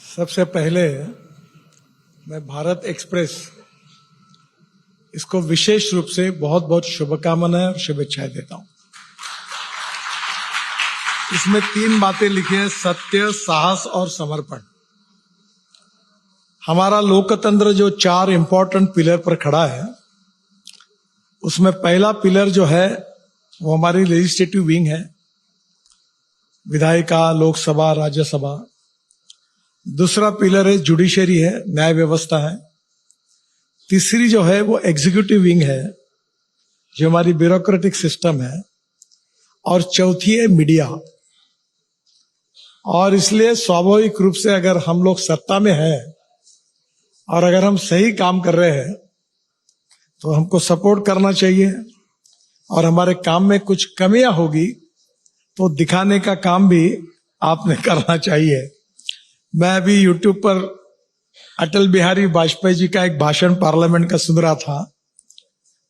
सबसे पहले मैं भारत एक्सप्रेस इसको विशेष रूप से बहुत बहुत शुभकामनाएं और शुभेच्छाएं देता हूं। इसमें 3 बातें लिखी हैं: सत्य, साहस और समर्पण। हमारा लोकतंत्र जो 4 इंपॉर्टेंट पिलर पर खड़ा है, उसमें पहला पिलर जो है वो हमारी लेजिस्लेटिव विंग है, विधायिका, लोकसभा, राज्यसभा। दूसरा पिलर है जुडिशरी है, न्याय व्यवस्था है। तीसरी जो है वो एग्जीक्यूटिव विंग है, जो हमारी ब्यूरोक्रेटिक सिस्टम है। और चौथी है मीडिया। और इसलिए स्वाभाविक रूप से अगर हम लोग सत्ता में हैं और अगर हम सही काम कर रहे हैं तो हमको सपोर्ट करना चाहिए, और हमारे काम में कुछ कमियां होगी तो दिखाने का काम भी आपने करना चाहिए। मैं अभी यूट्यूब पर अटल बिहारी वाजपेयी जी का एक भाषण पार्लियामेंट का सुन रहा था,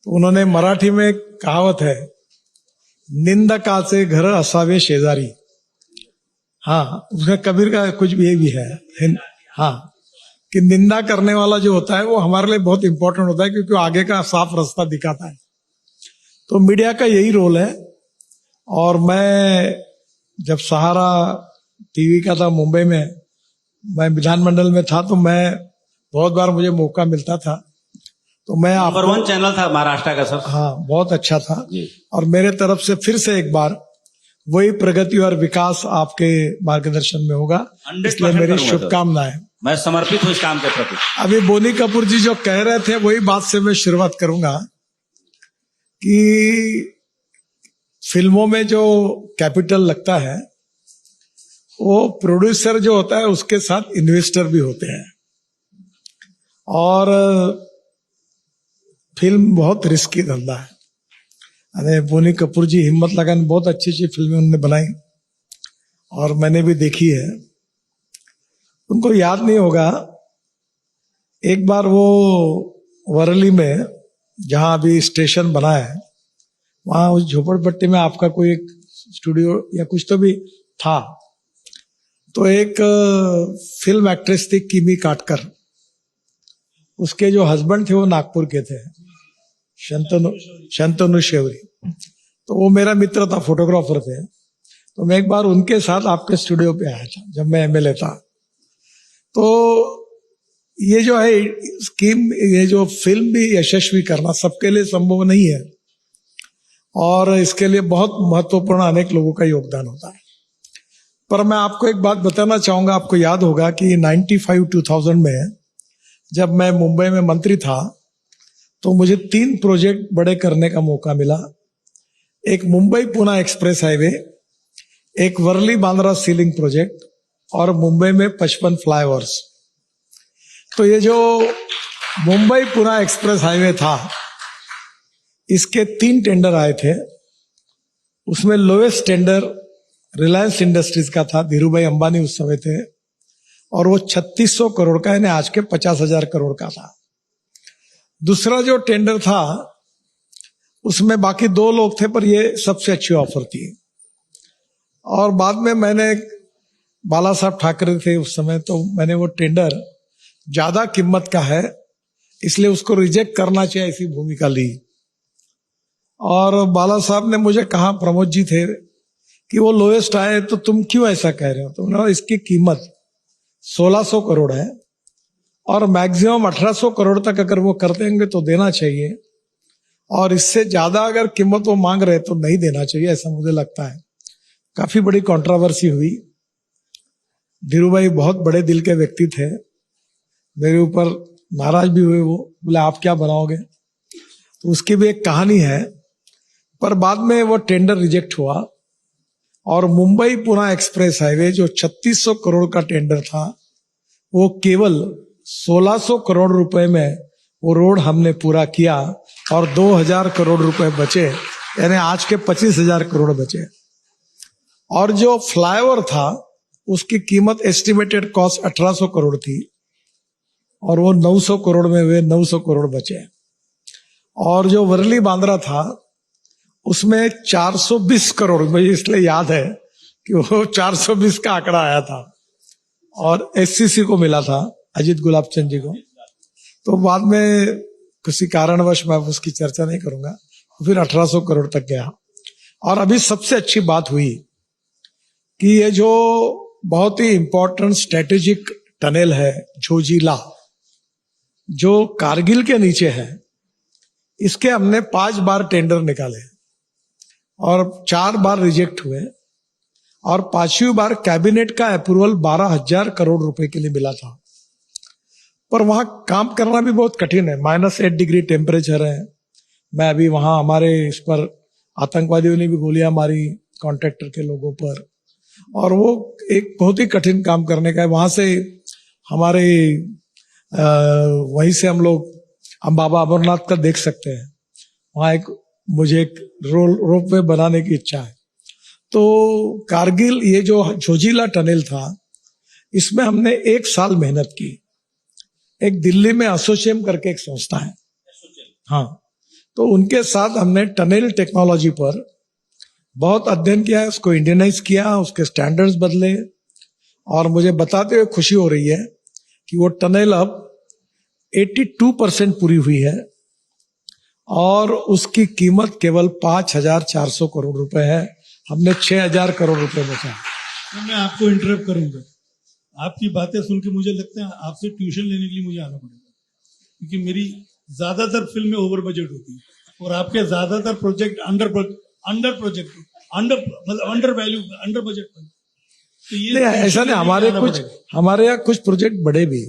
तो उन्होंने मराठी में एक कहावत है, निंदकाचे घर असावे शेजारी। हाँ, उसमें कबीर का कुछ भी है। हाँ, कि निंदा करने वाला जो होता है वो हमारे लिए बहुत इंपॉर्टेंट होता है, क्योंकि वो आगे का साफ रास्ता दिखाता है। तो मीडिया का यही रोल है। और मैं जब सहारा टीवी का था मुंबई में, मैं विधानमंडल में था, तो मैं बहुत बार मुझे मौका मिलता था, तो मैं नंबर 1 चैनल था महाराष्ट्र का सर। हाँ, बहुत अच्छा था। और मेरे तरफ से फिर से एक बार वही प्रगति और विकास आपके मार्गदर्शन में होगा, इसलिए मेरी शुभकामनाएं। मैं समर्पित हूँ इस काम के प्रति। अभी बोनी कपूर जी जो कह रहे थे, वही बात से मैं शुरुआत करूंगा कि फिल्मों में जो कैपिटल लगता है वो प्रोड्यूसर जो होता है उसके साथ इन्वेस्टर भी होते हैं। और फिल्म बहुत रिस्की धंधा है। अरे बोनी कपूर जी हिम्मत लगाने बहुत अच्छी अच्छी फिल्में उन्होंने बनाई और मैंने भी देखी है। उनको याद नहीं होगा, एक बार वो वर्ली में जहां अभी स्टेशन बना है, वहां उस झोपड़पट्टी में आपका कोई एक स्टूडियो या कुछ तो भी था, तो एक फिल्म एक्ट्रेस थी किमी काटकर। उसके जो हस्बैंड थे वो नागपुर के थे, शंतनु शेवरी। तो वो मेरा मित्र था, फोटोग्राफर थे। तो मैं एक बार उनके साथ आपके स्टूडियो पे आया था जब मैं एमएलए था। तो ये जो है स्कीम, ये जो फिल्म भी यशस्वी करना सबके लिए संभव नहीं है, और इसके लिए बहुत महत्वपूर्ण अनेक लोगों का योगदान होता है। पर मैं आपको एक बात बताना चाहूंगा, आपको याद होगा कि 95-2000 में जब मैं मुंबई में मंत्री था, तो मुझे 3 प्रोजेक्ट बड़े करने का मौका मिला। एक मुंबई पुणे एक्सप्रेस हाईवे, एक वर्ली बांद्रा सीलिंग प्रोजेक्ट, और मुंबई में 55 फ्लाईओवर्स। तो ये जो मुंबई पुणे एक्सप्रेस हाईवे था, इसके 3 टेंडर आए थे। उसमें लोएस्ट टेंडर रिलायंस इंडस्ट्रीज का था, धीरूभाई अंबानी उस समय थे, और वो 3600 करोड़ का, यानी आज के 50,000 करोड़ का था। दूसरा जो टेंडर था उसमें बाकी 2 लोग थे, पर ये सबसे अच्छी ऑफर थी। और बाद में मैंने, बाला साहब ठाकरे थे उस समय, तो मैंने वो टेंडर ज्यादा कीमत का है इसलिए उसको रिजेक्ट करना चाहिए, ऐसी भूमिका ली। और बाला साहब ने मुझे कहा, प्रमोद जी थे, कि वो लोएस्ट आए तो तुम क्यों ऐसा कह रहे हो? तो उन्होंने, इसकी कीमत 1600 करोड़ है और मैक्सिमम 1800 करोड़ तक अगर वो कर देंगे तो देना चाहिए, और इससे ज्यादा अगर कीमत वो मांग रहे तो नहीं देना चाहिए, ऐसा मुझे लगता है। काफी बड़ी कंट्रोवर्सी हुई। धीरूभाई बहुत बड़े दिल के व्यक्ति थे, मेरे ऊपर नाराज भी हुए। वो बोले आप क्या बनाओगे, तो उसकी भी एक कहानी है। पर बाद में वो टेंडर रिजेक्ट हुआ, और मुंबई पुणे एक्सप्रेस हाईवे जो 3600 करोड़ का टेंडर था, वो केवल 1600 करोड़ रुपए में वो रोड हमने पूरा किया, और 2000 करोड़ रुपए बचे, यानी आज के 25,000 करोड़ बचे। और जो फ्लाईओवर था उसकी कीमत, एस्टिमेटेड कॉस्ट 1800 करोड़ थी, और वो 900 करोड़ में हुए 900 करोड़ बचे। और जो वर्ली बांद्रा था उसमें 420 करोड़, मुझे इसलिए याद है कि वो 420 का आंकड़ा आया था। और एससीसी को मिला था, अजीत गुलाब चंद जी को। तो बाद में किसी कारणवश मैं उसकी चर्चा नहीं करूंगा, फिर 1800 करोड़ तक गया। और अभी सबसे अच्छी बात हुई कि ये जो बहुत ही इंपॉर्टेंट स्ट्रेटेजिक टनल है जोजिला, जो कारगिल के नीचे है, इसके हमने 5 बार टेंडर निकाले और 4 बार रिजेक्ट हुए, और 5वीं बार कैबिनेट का अप्रूवल 12,000 करोड़ रुपए के लिए मिला था। पर वहां काम करना भी बहुत कठिन है, -8 डिग्री टेम्परेचर है। मैं अभी वहां, हमारे इस पर आतंकवादियों ने भी गोलियां मारी कॉन्ट्रैक्टर के लोगों पर, और वो एक बहुत ही कठिन काम करने का है। वहां से हमारे वहीं से हम लोग बाबा अमरनाथ का देख सकते हैं। वहां मुझे एक रोपवे बनाने की इच्छा है। तो कारगिल, ये जो जोजिला टनल था, इसमें हमने 1 साल मेहनत की। एक दिल्ली में एसोचैम करके एक संस्था है, हाँ, तो उनके साथ हमने टनल टेक्नोलॉजी पर बहुत अध्ययन किया, उसको इंडियनाइज किया, उसके स्टैंडर्ड्स बदले, और मुझे बताते हुए खुशी हो रही है कि वो टनल अब 82% पूरी हुई है, और उसकी कीमत केवल 5,400 करोड़ रुपए है। हमने 6,000 करोड़ रुपए बचा। तो मैं आपको इंटरप्ट करूंगा। आपकी बातें सुन के मुझे लगता है आपसे ट्यूशन लेने के लिए मुझे आना पड़ेगा, क्योंकि मेरी ज्यादातर फिल्में ओवर बजट होती है और आपके ज्यादातर project under value, under budget. तो ये नहीं, ऐसा नहीं, हमारे यहाँ कुछ प्रोजेक्ट बड़े भी।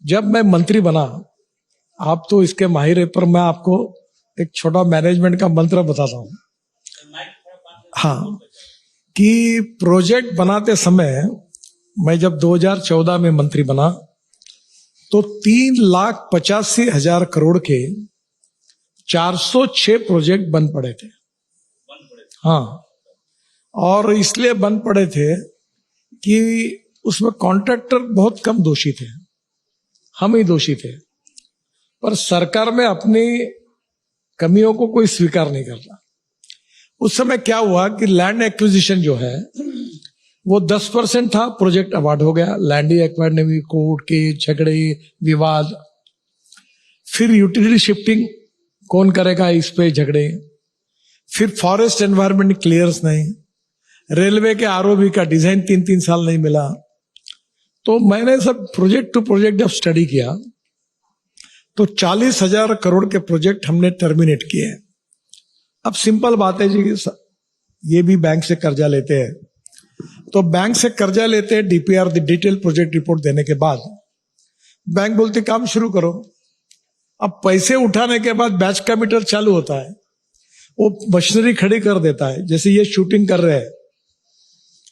जब मैं मंत्री बना, आप तो इसके माहिर है, पर मैं आपको एक छोटा मैनेजमेंट का मंत्र बताता हूं, हाँ, कि प्रोजेक्ट बनाते समय, मैं जब 2014 में मंत्री बना तो 3,85,000 करोड़ के 406 प्रोजेक्ट बन पड़े थे, हाँ, और इसलिए बन पड़े थे कि उसमें कॉन्ट्रैक्टर बहुत कम दोषी थे, हम ही दोषी थे। पर सरकार में अपनी कमियों को कोई स्वीकार नहीं करता। उस समय क्या हुआ कि लैंड एक्विजिशन जो है वो 10% था, प्रोजेक्ट अवार्ड हो गया। लैंड ही एक्वायर्ड नहीं हुई, कोर्ट के झगड़े, विवाद, फिर यूटिलिटी शिफ्टिंग कौन करेगा, इस पे झगड़े, फिर फॉरेस्ट एनवायरनमेंट क्लियरेंस नहीं, रेलवे के आरओबी का डिजाइन 3-3 साल नहीं मिला। तो मैंने सब प्रोजेक्ट टू प्रोजेक्ट जब स्टडी किया तो 40,000 करोड़ के प्रोजेक्ट हमने टर्मिनेट किए। अब सिंपल बात है जी, ये भी बैंक से कर्जा लेते हैं, तो बैंक से कर्जा लेते हैं, डीपीआर, डिटेल प्रोजेक्ट रिपोर्ट देने के बाद बैंक बोलते काम शुरू करो। अब पैसे उठाने के बाद बैच का मीटर चालू होता है, वो मशीनरी खड़ी कर देता है, जैसे ये शूटिंग कर रहे हैं।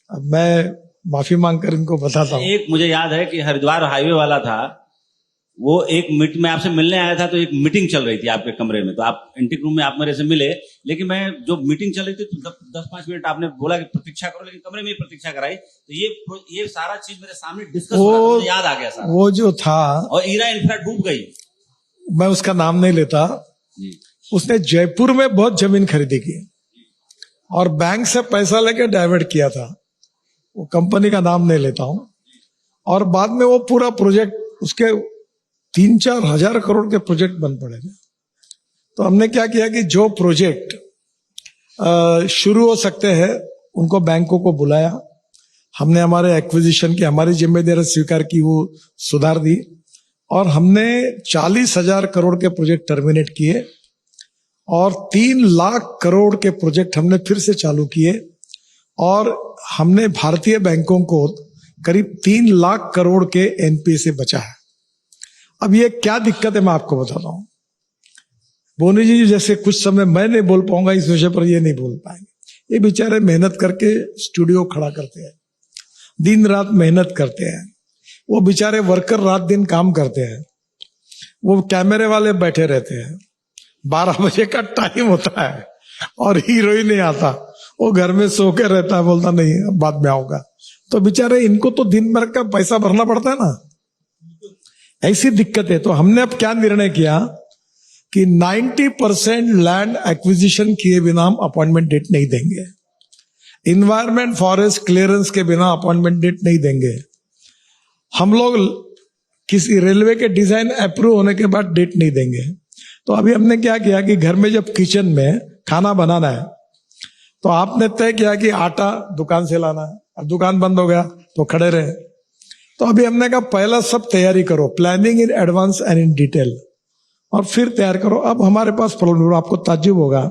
अब मैं माफी मांगकर इनको बताता हूँ। एक मुझे याद है कि हरिद्वार हाईवे वाला था, वो एक मैं आपसे मिलने आया था, तो एक मीटिंग चल रही थी आपके कमरे में, तो आप एंटीक रूम में आप मेरे से मिले, लेकिन मैं जो मीटिंग चल रही थी तो 10-5 मिनट आपने बोला कि प्रतीक्षा करो, लेकिन कमरे में ही प्रतीक्षा कराई। तो ये सारा चीज मेरे सामने डिस्कस हो रहा था, मुझे याद आ गया सारा। वो जो था, और ईरा इंफ्रा डूब गई, मैं उसका नाम नहीं लेता, उसने जयपुर में बहुत जमीन खरीदी की और बैंक से पैसा लेके डाइवर्ट किया था, वो कंपनी का नाम नहीं लेता हूं। और बाद में वो पूरा प्रोजेक्ट, उसके 3-4 हजार करोड़ के प्रोजेक्ट बन पड़े थे। तो हमने क्या किया कि जो प्रोजेक्ट शुरू हो सकते हैं उनको बैंकों को बुलाया, हमने हमारे एक्विजिशन की हमारी जिम्मेदारी स्वीकार की, वो सुधार दी, और हमने 40,000 करोड़ के प्रोजेक्ट टर्मिनेट किए और 3 लाख करोड़ के प्रोजेक्ट हमने फिर से चालू किए, और हमने भारतीय बैंकों को करीब 3 लाख करोड़ के एनपीए से बचाया। अब ये क्या दिक्कत है मैं आपको बताता हूं। बोनी जी जैसे कुछ समय मैं नहीं बोल पाऊंगा इस विषय पर, ये नहीं बोल पाएंगे। ये बेचारे मेहनत करके स्टूडियो खड़ा करते हैं, दिन रात मेहनत करते हैं, वो बेचारे वर्कर रात दिन काम करते हैं, वो कैमरे वाले बैठे रहते हैं, 12 बजे का टाइम होता है और हीरो ही नहीं आता, वो घर में सो के रहता है, बोलता नहीं बाद में आऊंगा। तो बेचारे इनको तो दिन भर का पैसा भरना पड़ता है ना, ऐसी दिक्कत है। तो हमने अब क्या निर्णय किया कि 90% लैंड एक्विजिशन किए बिना हम अपॉइंटमेंट डेट नहीं देंगे, इन्वायरमेंट फॉरेस्ट क्लियरेंस के बिना अपॉइंटमेंट डेट नहीं देंगे। हम लोग किसी रेलवे के डिजाइन अप्रूव होने के बाद डेट नहीं देंगे। तो अभी हमने क्या किया कि घर में जब किचन में खाना बनाना है तो आपने तय किया कि आटा दुकान से लाना है, अब दुकान बंद हो गया तो खड़े रहे। तो अभी हमने कहा पहला सब तैयारी करो, planning in advance and in detail, और फिर तैयार करो। अब हमारे पास प्रॉब्लम, आपको ताज्जुब होगा,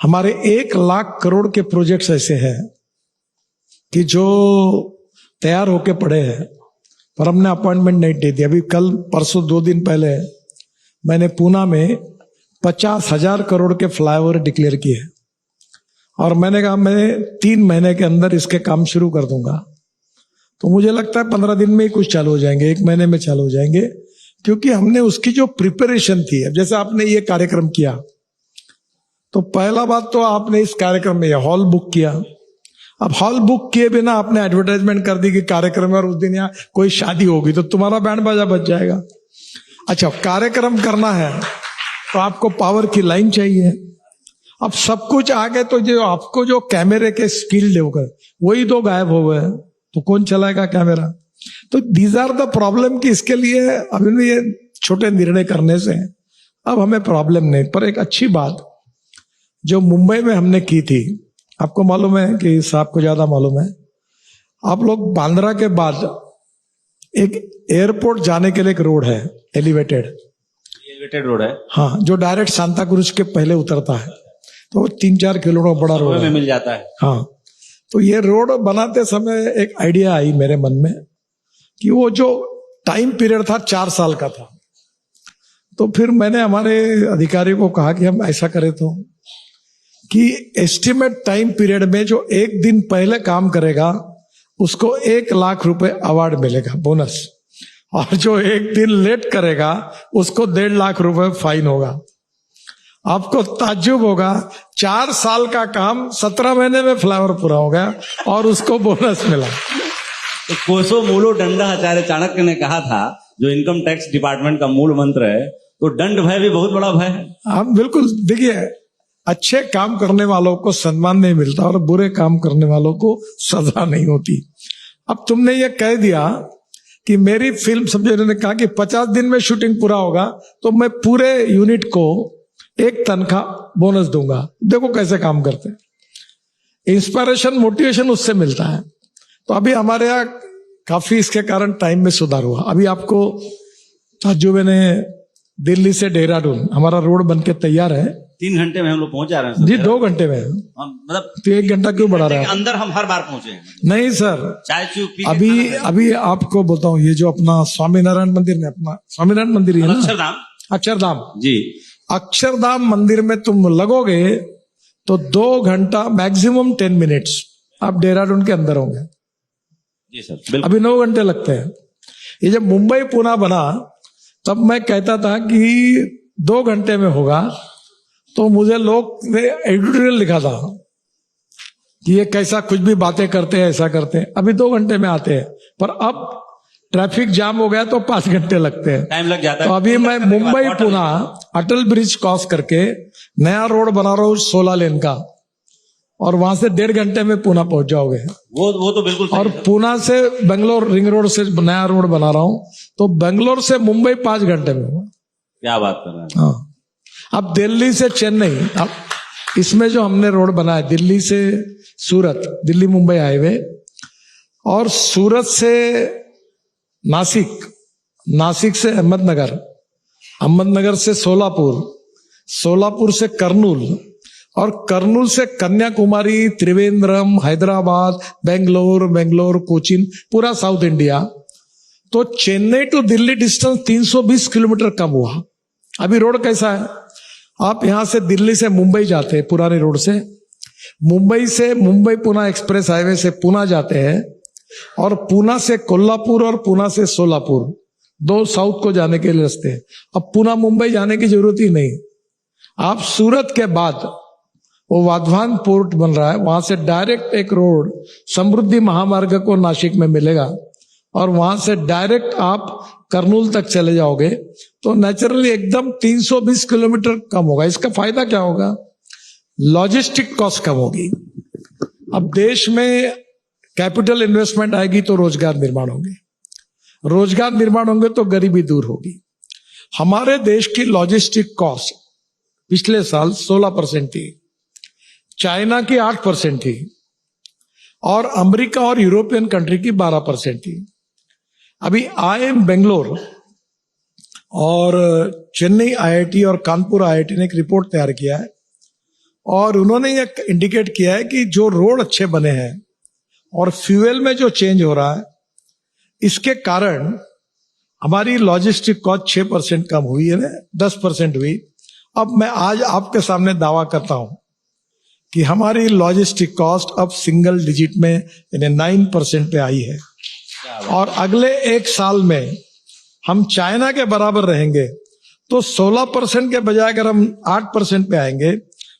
हमारे 1 लाख करोड़ के प्रोजेक्ट्स ऐसे हैं कि जो तैयार होके पड़े हैं पर हमने अपॉइंटमेंट नहीं दे दी। अभी कल परसों 2 दिन पहले मैंने पूना में 50,000 करोड़ के फ्लाईओवर डिक्लेयर किए और मैंने कहा मैं 3 महीने के अंदर इसके काम शुरू कर दूंगा। तो मुझे लगता है 15 दिन में ही कुछ चालू हो जाएंगे, 1 महीने में चालू हो जाएंगे, क्योंकि हमने उसकी जो प्रिपरेशन थी। अब जैसे आपने ये कार्यक्रम किया तो पहला बात तो आपने इस कार्यक्रम में हॉल बुक किया। अब हॉल बुक किए बिना आपने एडवर्टाइजमेंट कर दी कि कार्यक्रम है और उस दिन यहाँ कोई शादी होगी तो तुम्हारा बैंड बाजा बज जाएगा। अच्छा, कार्यक्रम करना है तो आपको पावर की लाइन चाहिए। अब सब कुछ आ गए तो जो आपको जो कैमरे के स्किल होकर वही तो गायब हो गए तो कौन चलाएगा कैमरा। तो दीज आर द प्रॉब्लम कि इसके लिए अभी ये छोटे निर्णय करने से अब हमें प्रॉब्लम नहीं। पर एक अच्छी बात जो मुंबई में हमने की थी, आपको मालूम है कि साहब को ज्यादा मालूम है, आप लोग बांद्रा के बाद एक एयरपोर्ट जाने के लिए एक रोड है एलिवेटेड रोड है, हाँ, जो डायरेक्ट सांता क्रूज के पहले उतरता है, तो 3-4 किलोमीटर बड़ा रोड में है, मिल जाता है। हाँ। तो ये रोड बनाते समय एक आइडिया आई मेरे मन में कि वो जो टाइम पीरियड था 4 साल का था। तो फिर मैंने हमारे अधिकारी को कहा कि हम ऐसा करें तो कि एस्टिमेट टाइम पीरियड में जो 1 दिन पहले काम करेगा उसको 1 लाख रुपए अवार्ड मिलेगा बोनस, और जो 1 दिन लेट करेगा उसको 1.5 लाख रुपए फाइन होगा। आपको ताज्जुब होगा, 4 साल का काम 17 महीने में फ्लावर पूरा हो गया और उसको बोनस मिला। तो कोसो मूलो दंड आचार्य चाणक्य ने कहा था, जो इनकम टैक्स डिपार्टमेंट का मूल मंत्र है, तो दंड भय भी बहुत बड़ा भय है। आप बिल्कुल देखिए, अच्छे काम करने वालों को सम्मान नहीं मिलता और बुरे काम करने वालों को सजा नहीं होती। अब तुमने ये कह दिया कि मेरी फिल्म, समझे, उन्होंने कहा कि 50 दिन में शूटिंग पूरा होगा तो मैं पूरे यूनिट को 1 तनख्वाह बोनस दूंगा। देखो कैसे काम करते हैं, इंस्पिरेशन मोटिवेशन उससे मिलता है। तो अभी हमारे यहाँ काफी इसके कारण टाइम में सुधार हुआ। अभी आपको ताज्जुब ने दिल्ली से देहरादून हमारा रोड बनके तैयार है, 3 घंटे में हम लोग पहुंच जा रहे हैं जी, 2 घंटे में। मतलब तो 1 घंटा क्यों बढ़ा रहा है? अंदर हम हर बार पहुंचे हैं। नहीं सर, चाय चू पी अभी आपको बताऊं, ये जो अपना स्वामीनारायण मंदिर में, अपना स्वामीनारायण मंदिर है ना, अक्षरधाम, अक्षरधाम जी, अक्षरधाम मंदिर में तुम लगोगे तो 2 घंटा मैक्सिमम 10 मिनट्स आप देहरादून के अंदर होंगे। जी सर, बिल्कुल। अभी 9 घंटे लगते हैं। ये जब मुंबई पुणे बना तब मैं कहता था कि 2 घंटे में होगा, तो मुझे लोग ने एडिटोरियल लिखा था कि ये कैसा कुछ भी बातें करते हैं, ऐसा करते हैं। अभी 2 घंटे में आते हैं, पर अब ट्रैफिक जाम हो गया तो 5 घंटे लगते हैं, टाइम लग जाता है। तो अभी मैं मुंबई पुणे अटल ब्रिज क्रॉस करके नया रोड बना रहा हूँ 16 लेन का, और वहां से 1.5 घंटे में पुणे पहुंच जाओगे। वो तो बिल्कुल सही और है। पुणे से बेंगलोर रिंग रोड से नया रोड बना रहा हूं, तो बेंगलोर से मुंबई 5 घंटे में होगा। क्या बात कर रहे हैं। हाँ, अब दिल्ली से चेन्नई, अब इसमें जो हमने रोड बनाया, दिल्ली से सूरत, दिल्ली मुंबई हाईवे, और सूरत से नासिक, नासिक से अहमदनगर, अहमदनगर से सोलापुर, सोलापुर से कर्नूल, और कर्नूल से कन्याकुमारी, त्रिवेंद्रम, हैदराबाद, बेंगलोर, बेंगलोर, कोचीन, पूरा साउथ इंडिया। तो Chennai to Delhi distance 320 kilometre कम हुआ। अभी रोड कैसा है, आप यहां से दिल्ली से मुंबई जाते हैं पुराने रोड से, मुंबई से मुंबई पुणे एक्सप्रेस हाईवे से पुणे जाते हैं, और पुणे से कोल्हापुर और पुणे से सोलापुर, 2 साउथ को जाने के लिए रास्ते हैं। अब पुणे मुंबई जाने की जरूरत ही नहीं, आप सूरत के बाद वो वाधवान पोर्ट बन रहा है, वहां से डायरेक्ट एक रोड समृद्धि महामार्ग को नासिक में मिलेगा, और वहां से डायरेक्ट आप कर्नूल तक चले जाओगे, तो नेचुरली एकदम 320 किलोमीटर कम होगा। इसका फायदा क्या होगा, लॉजिस्टिक कॉस्ट कम होगी। अब देश में कैपिटल इन्वेस्टमेंट आएगी तो रोजगार निर्माण होंगे, रोजगार निर्माण होंगे तो गरीबी दूर होगी। हमारे देश की लॉजिस्टिक कॉस्ट पिछले साल 16% थी, चाइना की 8% थी और अमेरिका और यूरोपियन कंट्री की 12% थी। अभी IIM बेंगलोर और चेन्नई IIT और कानपुर IIT ने एक रिपोर्ट तैयार किया है और उन्होंने ये इंडिकेट किया है कि जो रोड अच्छे बने हैं और फ्यूल में जो चेंज हो रहा है, इसके कारण हमारी लॉजिस्टिक कॉस्ट 6% कम हुई है, 10% हुई। अब मैं आज आपके सामने दावा करता हूं कि हमारी लॉजिस्टिक कॉस्ट अब सिंगल डिजिट में यानी 9% पे आई है और अगले एक साल में हम चाइना के बराबर रहेंगे तो 16% के बजाय अगर हम 8% पे आएंगे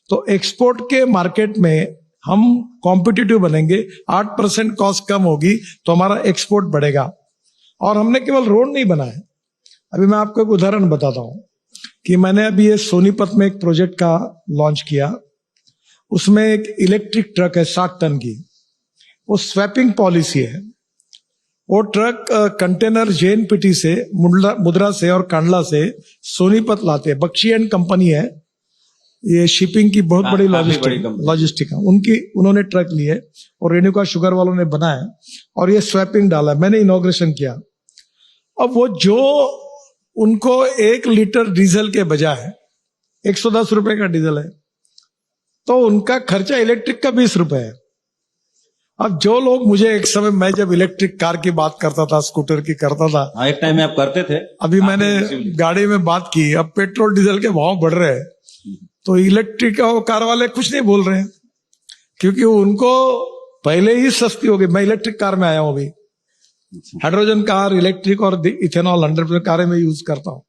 तो एक्सपोर्ट के मार्केट में हम कॉम्पिटिटिव बनेंगे। 8% कॉस्ट कम होगी तो हमारा एक्सपोर्ट बढ़ेगा। और हमने केवल रोड नहीं बनाया, अभी मैं आपको एक उदाहरण बताता हूं कि मैंने अभी ये सोनीपत में एक प्रोजेक्ट का लॉन्च किया। उसमें एक इलेक्ट्रिक ट्रक है 60 टन की, वो स्वैपिंग पॉलिसी है। वो ट्रक कंटेनर JNPT से मुद्रा से और कांडला से सोनीपत लाते हैं। बख्शी एंड कंपनी है, ये शिपिंग की बहुत बड़ी लॉजिस्टिक है उनकी। उन्होंने ट्रक लिए और रेणुका शुगर वालों ने बनाया और ये स्वैपिंग डाला, मैंने इनॉग्रेशन किया। अब वो जो उनको 1 लीटर डीजल के बजाय 110 रुपए का डीजल है तो उनका खर्चा इलेक्ट्रिक का 20 रुपए है। अब जो लोग मुझे एक समय, मैं जब इलेक्ट्रिक कार की बात करता था, स्कूटर की करता था, हाँ, एक टाइम में आप करते थे। अभी मैंने गाड़ी में बात की, अब पेट्रोल डीजल के भाव बढ़ रहे हैं तो इलेक्ट्रिक कार वाले कुछ नहीं बोल रहे हैं क्योंकि उनको पहले ही सस्ती हो गई। मैं इलेक्ट्रिक कार में आया हूं अभी, हाइड्रोजन कार, इलेक्ट्रिक और इथेनॉल 100% कारें में यूज करता हूं।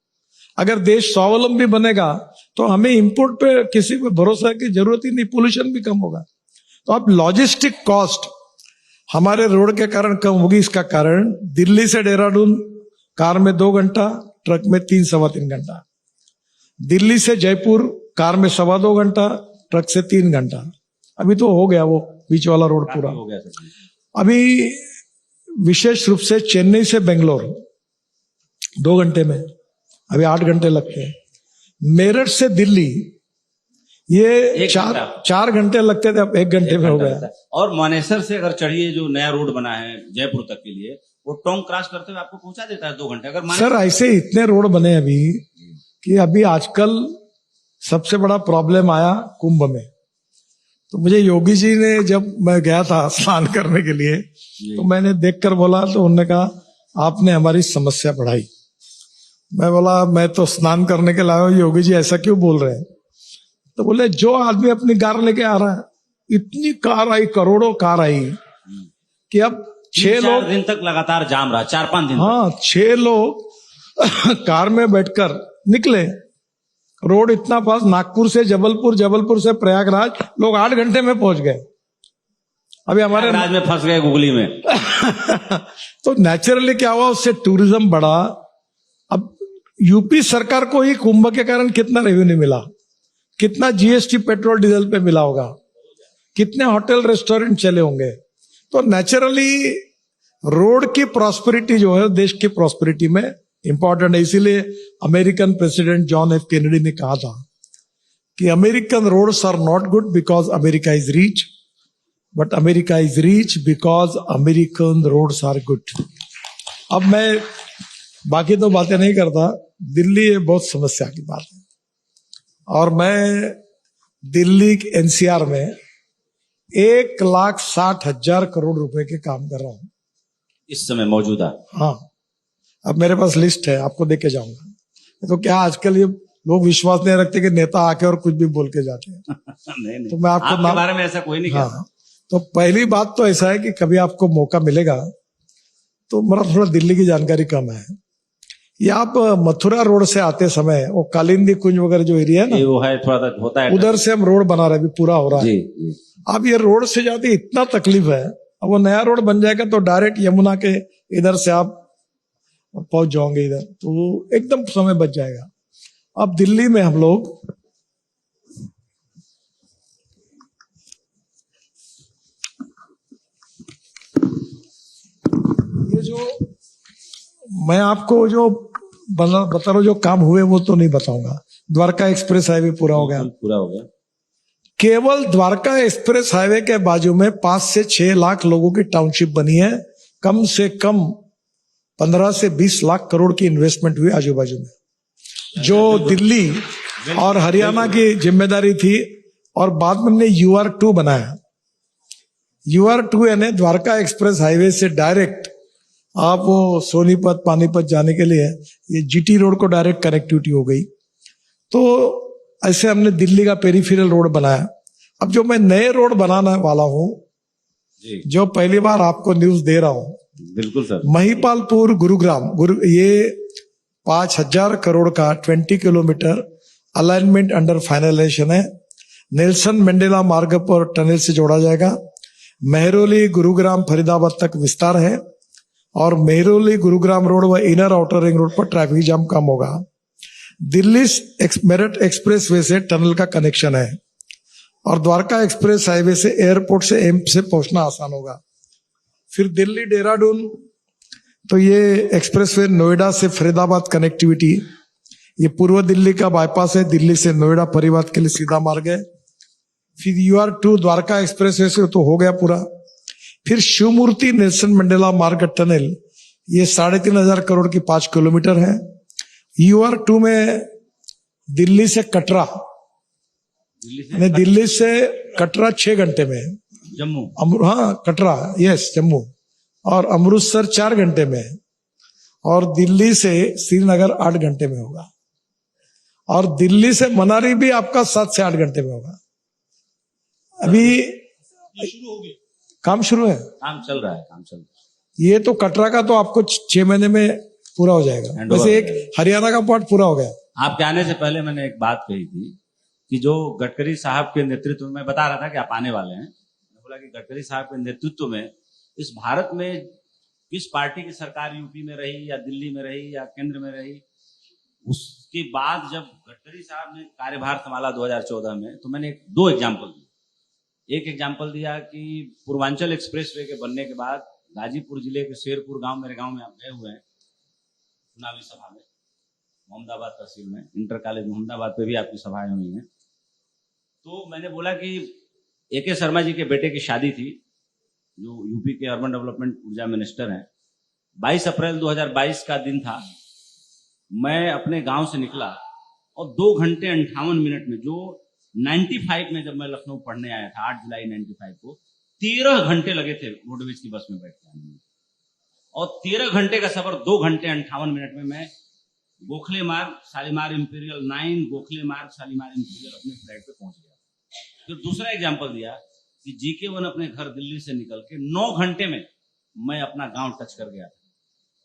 अगर देश स्वावलंबी बनेगा तो हमें इंपोर्ट पे किसी पे भरोसा की जरूरत ही नहीं, पोल्यूशन भी कम होगा। तो अब लॉजिस्टिक कॉस्ट हमारे रोड के कारण कम होगी। इसका कारण दिल्ली से देहरादून कार में 2 घंटा, ट्रक में 3-3.25 घंटा। दिल्ली से जयपुर कार में 2.25 घंटा, ट्रक से 3 घंटा। अभी तो हो गया वो बीच वाला रोड पूरा हो गया सर। अभी विशेष रूप से चेन्नई से बेंगलोर 2 घंटे में, अभी 8 घंटे लगते हैं। मेरठ से दिल्ली ये 4 घंटे लगते थे, अब 1 घंटे में हो गया। और मानेसर से अगर चढ़िए, जो नया रोड बना है जयपुर तक के लिए, वो टोंग क्रॉस करते हुए आपको पहुंचा देता है 2 घंटे। अगर सर ऐसे इतने रोड बने अभी कि अभी आजकल सबसे बड़ा प्रॉब्लम आया कुंभ में। तो मुझे योगी जी ने, जब मैं गया था स्नान करने के लिए, तो मैंने देखकर बोला, तो उन्होंने कहा आपने हमारी समस्या बढ़ाई। मैं बोला मैं तो स्नान करने के लिए आया हूं, योगी जी ऐसा क्यों बोल रहे हैं? तो बोले जो आदमी अपनी कार लेके आ रहा है, इतनी कार आई, करोड़ों कार आई कि अब 6 लोग दिन तक लगातार जाम रहा, 4-5 दिन। हाँ, 6 लोग कार में बैठकर निकले। रोड इतना पास, नागपुर से जबलपुर, जबलपुर से प्रयागराज, लोग 8 घंटे में पहुंच गए। अभी हमारे प्रयागराज में फंस गए गुगली में। तो नेचुरली क्या हुआ, उससे टूरिज्म बढ़ा। अब यूपी सरकार को ही कुंभ के कारण कितना रेवेन्यू मिला, कितना GST पेट्रोल डीजल पे मिला होगा, कितने होटल रेस्टोरेंट चले होंगे। तो नेचुरली रोड की प्रॉस्पेरिटी जो है देश की प्रॉस्पेरिटी में इंपॉर्टेंट है। इसीलिए American president John F Kennedy ने कहा था कि American roads are not good because America is rich, but America is rich because American roads are good. अब मैं बाकी तो बातें नहीं करता, दिल्ली ये बहुत समस्या की बात है और मैं दिल्ली NCR में 1,60,000 करोड़ रुपए के काम कर रहा हूं इस समय मौजूदा। हाँ, अब मेरे पास लिस्ट है, आपको देके जाऊंगा। तो क्या आजकल ये लोग विश्वास नहीं रखते कि नेता आके और कुछ भी बोल के जाते हैं। नहीं, तो मैं आपको बारे में ऐसा कोई नहीं कहता। हाँ, तो पहली बात तो ऐसा है कि कभी आपको मौका मिलेगा तो मेरा थोड़ा दिल्ली की जानकारी कम है। ये आप मथुरा रोड से आते समय वो कालिंदी कुंज वगैरह जो एरिया है ना, वो है, थोड़ा सा होता है, उधर से हम रोड बना रहे, अभी पूरा हो रहा है। जी। अब ये रोड से जाते इतना तकलीफ है, अब वो नया रोड बन जाएगा तो डायरेक्ट यमुना के इधर से आप पहुंच जाओगे इधर, तो एकदम समय बच जाएगा। अब दिल्ली में हम लोग ये जो मैं आपको जो बता रहा हूं जो काम हुए वो तो नहीं बताऊंगा। द्वारका एक्सप्रेस हाईवे पूरा हो गया। पूरा हो गया। केवल द्वारका एक्सप्रेस हाईवे के बाजू में 5 से 6 लाख लोगों की टाउनशिप बनी है। कम से कम 15 से 20 लाख करोड़ की इन्वेस्टमेंट हुई आजू बाजू में, जो दिल्ली और हरियाणा की जिम्मेदारी थी। और बाद में हमने UR2 बनाया। UR2 यानी द्वारका एक्सप्रेस हाईवे से डायरेक्ट आप वो सोनीपत पानीपत जाने के लिए ये GT रोड को डायरेक्ट कनेक्टिविटी हो गई। तो ऐसे हमने दिल्ली का पेरिफेरल रोड बनाया। अब जो मैं नए रोड बनाने वाला हूं, जी जो पहली बार आपको न्यूज दे रहा हूं, बिल्कुल सर। महिपालपुर गुरुग्राम ये 5,000 करोड़ का 20 किलोमीटर अलाइनमेंट अंडर फाइनलाइजेशन है। नेल्सन मंडेला मार्ग पर टनल से जोड़ा जाएगा। मेहरौली गुरुग्राम फरीदाबाद तक विस्तार है और मेहरौली गुरुग्राम रोड व इनर आउटर रिंग रोड पर ट्रैफिक जाम कम होगा। दिल्ली मेरठ एक्सप्रेस वे से टनल का कनेक्शन है और द्वारका एक्सप्रेस हाईवे से एयरपोर्ट से एम्स से पहुंचना आसान होगा। फिर दिल्ली देहरादून, तो ये एक्सप्रेस वे नोएडा से फरीदाबाद कनेक्टिविटी, ये पूर्व दिल्ली का बाईपास है। दिल्ली से नोएडा फरीदाबाद के लिए सीधा मार्ग है। फिर UR2 द्वारका एक्सप्रेस वे से तो हो गया पूरा। फिर शिवमूर्ति नेल्सन मंडेला मार्ग टनल, ये 3,500 करोड़ की 5 किलोमीटर है। UR2 में दिल्ली से कटरा, दिल्ली से कटरा 6 घंटे में, जम्मू, हाँ कटरा, यस जम्मू, और अमृतसर 4 घंटे में, और दिल्ली से श्रीनगर 8 घंटे में होगा, और दिल्ली से मनाली भी आपका 7 से 8 घंटे में होगा। अभी शुरू हो गया, काम शुरू है, काम चल रहा है। ये तो कटरा का तो आपको 6 महीने में पूरा हो जाएगा। वैसे एक हरियाणा का पार्ट पूरा हो गया। आपके आने से पहले मैंने एक बात कही थी कि जो गडकरी साहब के नेतृत्व में, बता रहा था कि आप आने वाले हैं, मैं बोला कि गडकरी साहब के नेतृत्व में इस भारत में किस पार्टी की सरकार यूपी में रही या दिल्ली में रही या केंद्र में रही, उसके बाद जब गडकरी साहब ने कार्यभार संभाला 2014 में, तो मैंने 2 एग्जाम्पल दिए। एक एग्जाम्पल दिया कि पूर्वांचल एक्सप्रेसवे के बनने के बाद गाजीपुर जिले के शेरपुर गांव, मेरे गांव में आप गए हुए हैं चुनावी सभा में, मोहम्मदाबाद तहसील में, इंटर कॉलेज मोहम्मदाबाद पे भी आपकी सभाएं हुई हैं। तो मैंने बोला कि AK शर्मा जी के बेटे की शादी थी, जो यूपी के अर्बन डेवलपमेंट ऊर्जा मिनिस्टर हैं। 22 अप्रैल 2022 का दिन था। मैं अपने गांव से निकला और 2 घंटे 58 मिनट में, जो 95 में जब मैं लखनऊ पढ़ने आया था 8 जुलाई 95 को, 13 घंटे लगे थे रोडवेज की बस में बैठ के आने में, और 13 घंटे का सफर 2 घंटे 58 मिनट में मैं गोखले मार्ग शालीमार इंपीरियल 9 गोखले मार्ग शालीमार इंपीरियल अपने फ्लैट पे पहुंच गया। फिर दूसरा एग्जाम्पल दिया कि GK1 अपने घर दिल्ली से निकल के 9 घंटे में मैं अपना गांव टच कर गया था।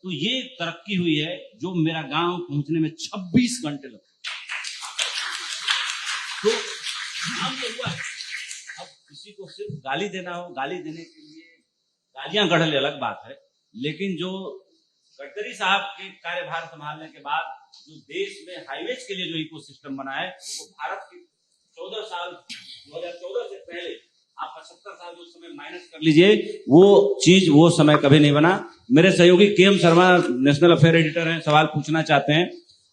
तो ये तरक्की हुई है, जो मेरा गांव पहुंचने में 26 घंटे लगे। तो काम ये हुआ है। अब किसी को सिर्फ गाली देना हो, गाली देने के लिए गालियां गढ़ ले अलग बात है, लेकिन जो गडकरी साहब के कार्यभार संभालने के बाद जो देश में हाईवेज के लिए जो इकोसिस्टम बना है, वो भारत की 14 साल 2014 से पहले आप 75 साल जो समय माइनस कर लीजिए, वो चीज वो समय कभी नहीं बना। मेरे सहयोगी KM Sharma national affair editor हैं, सवाल पूछना चाहते हैं,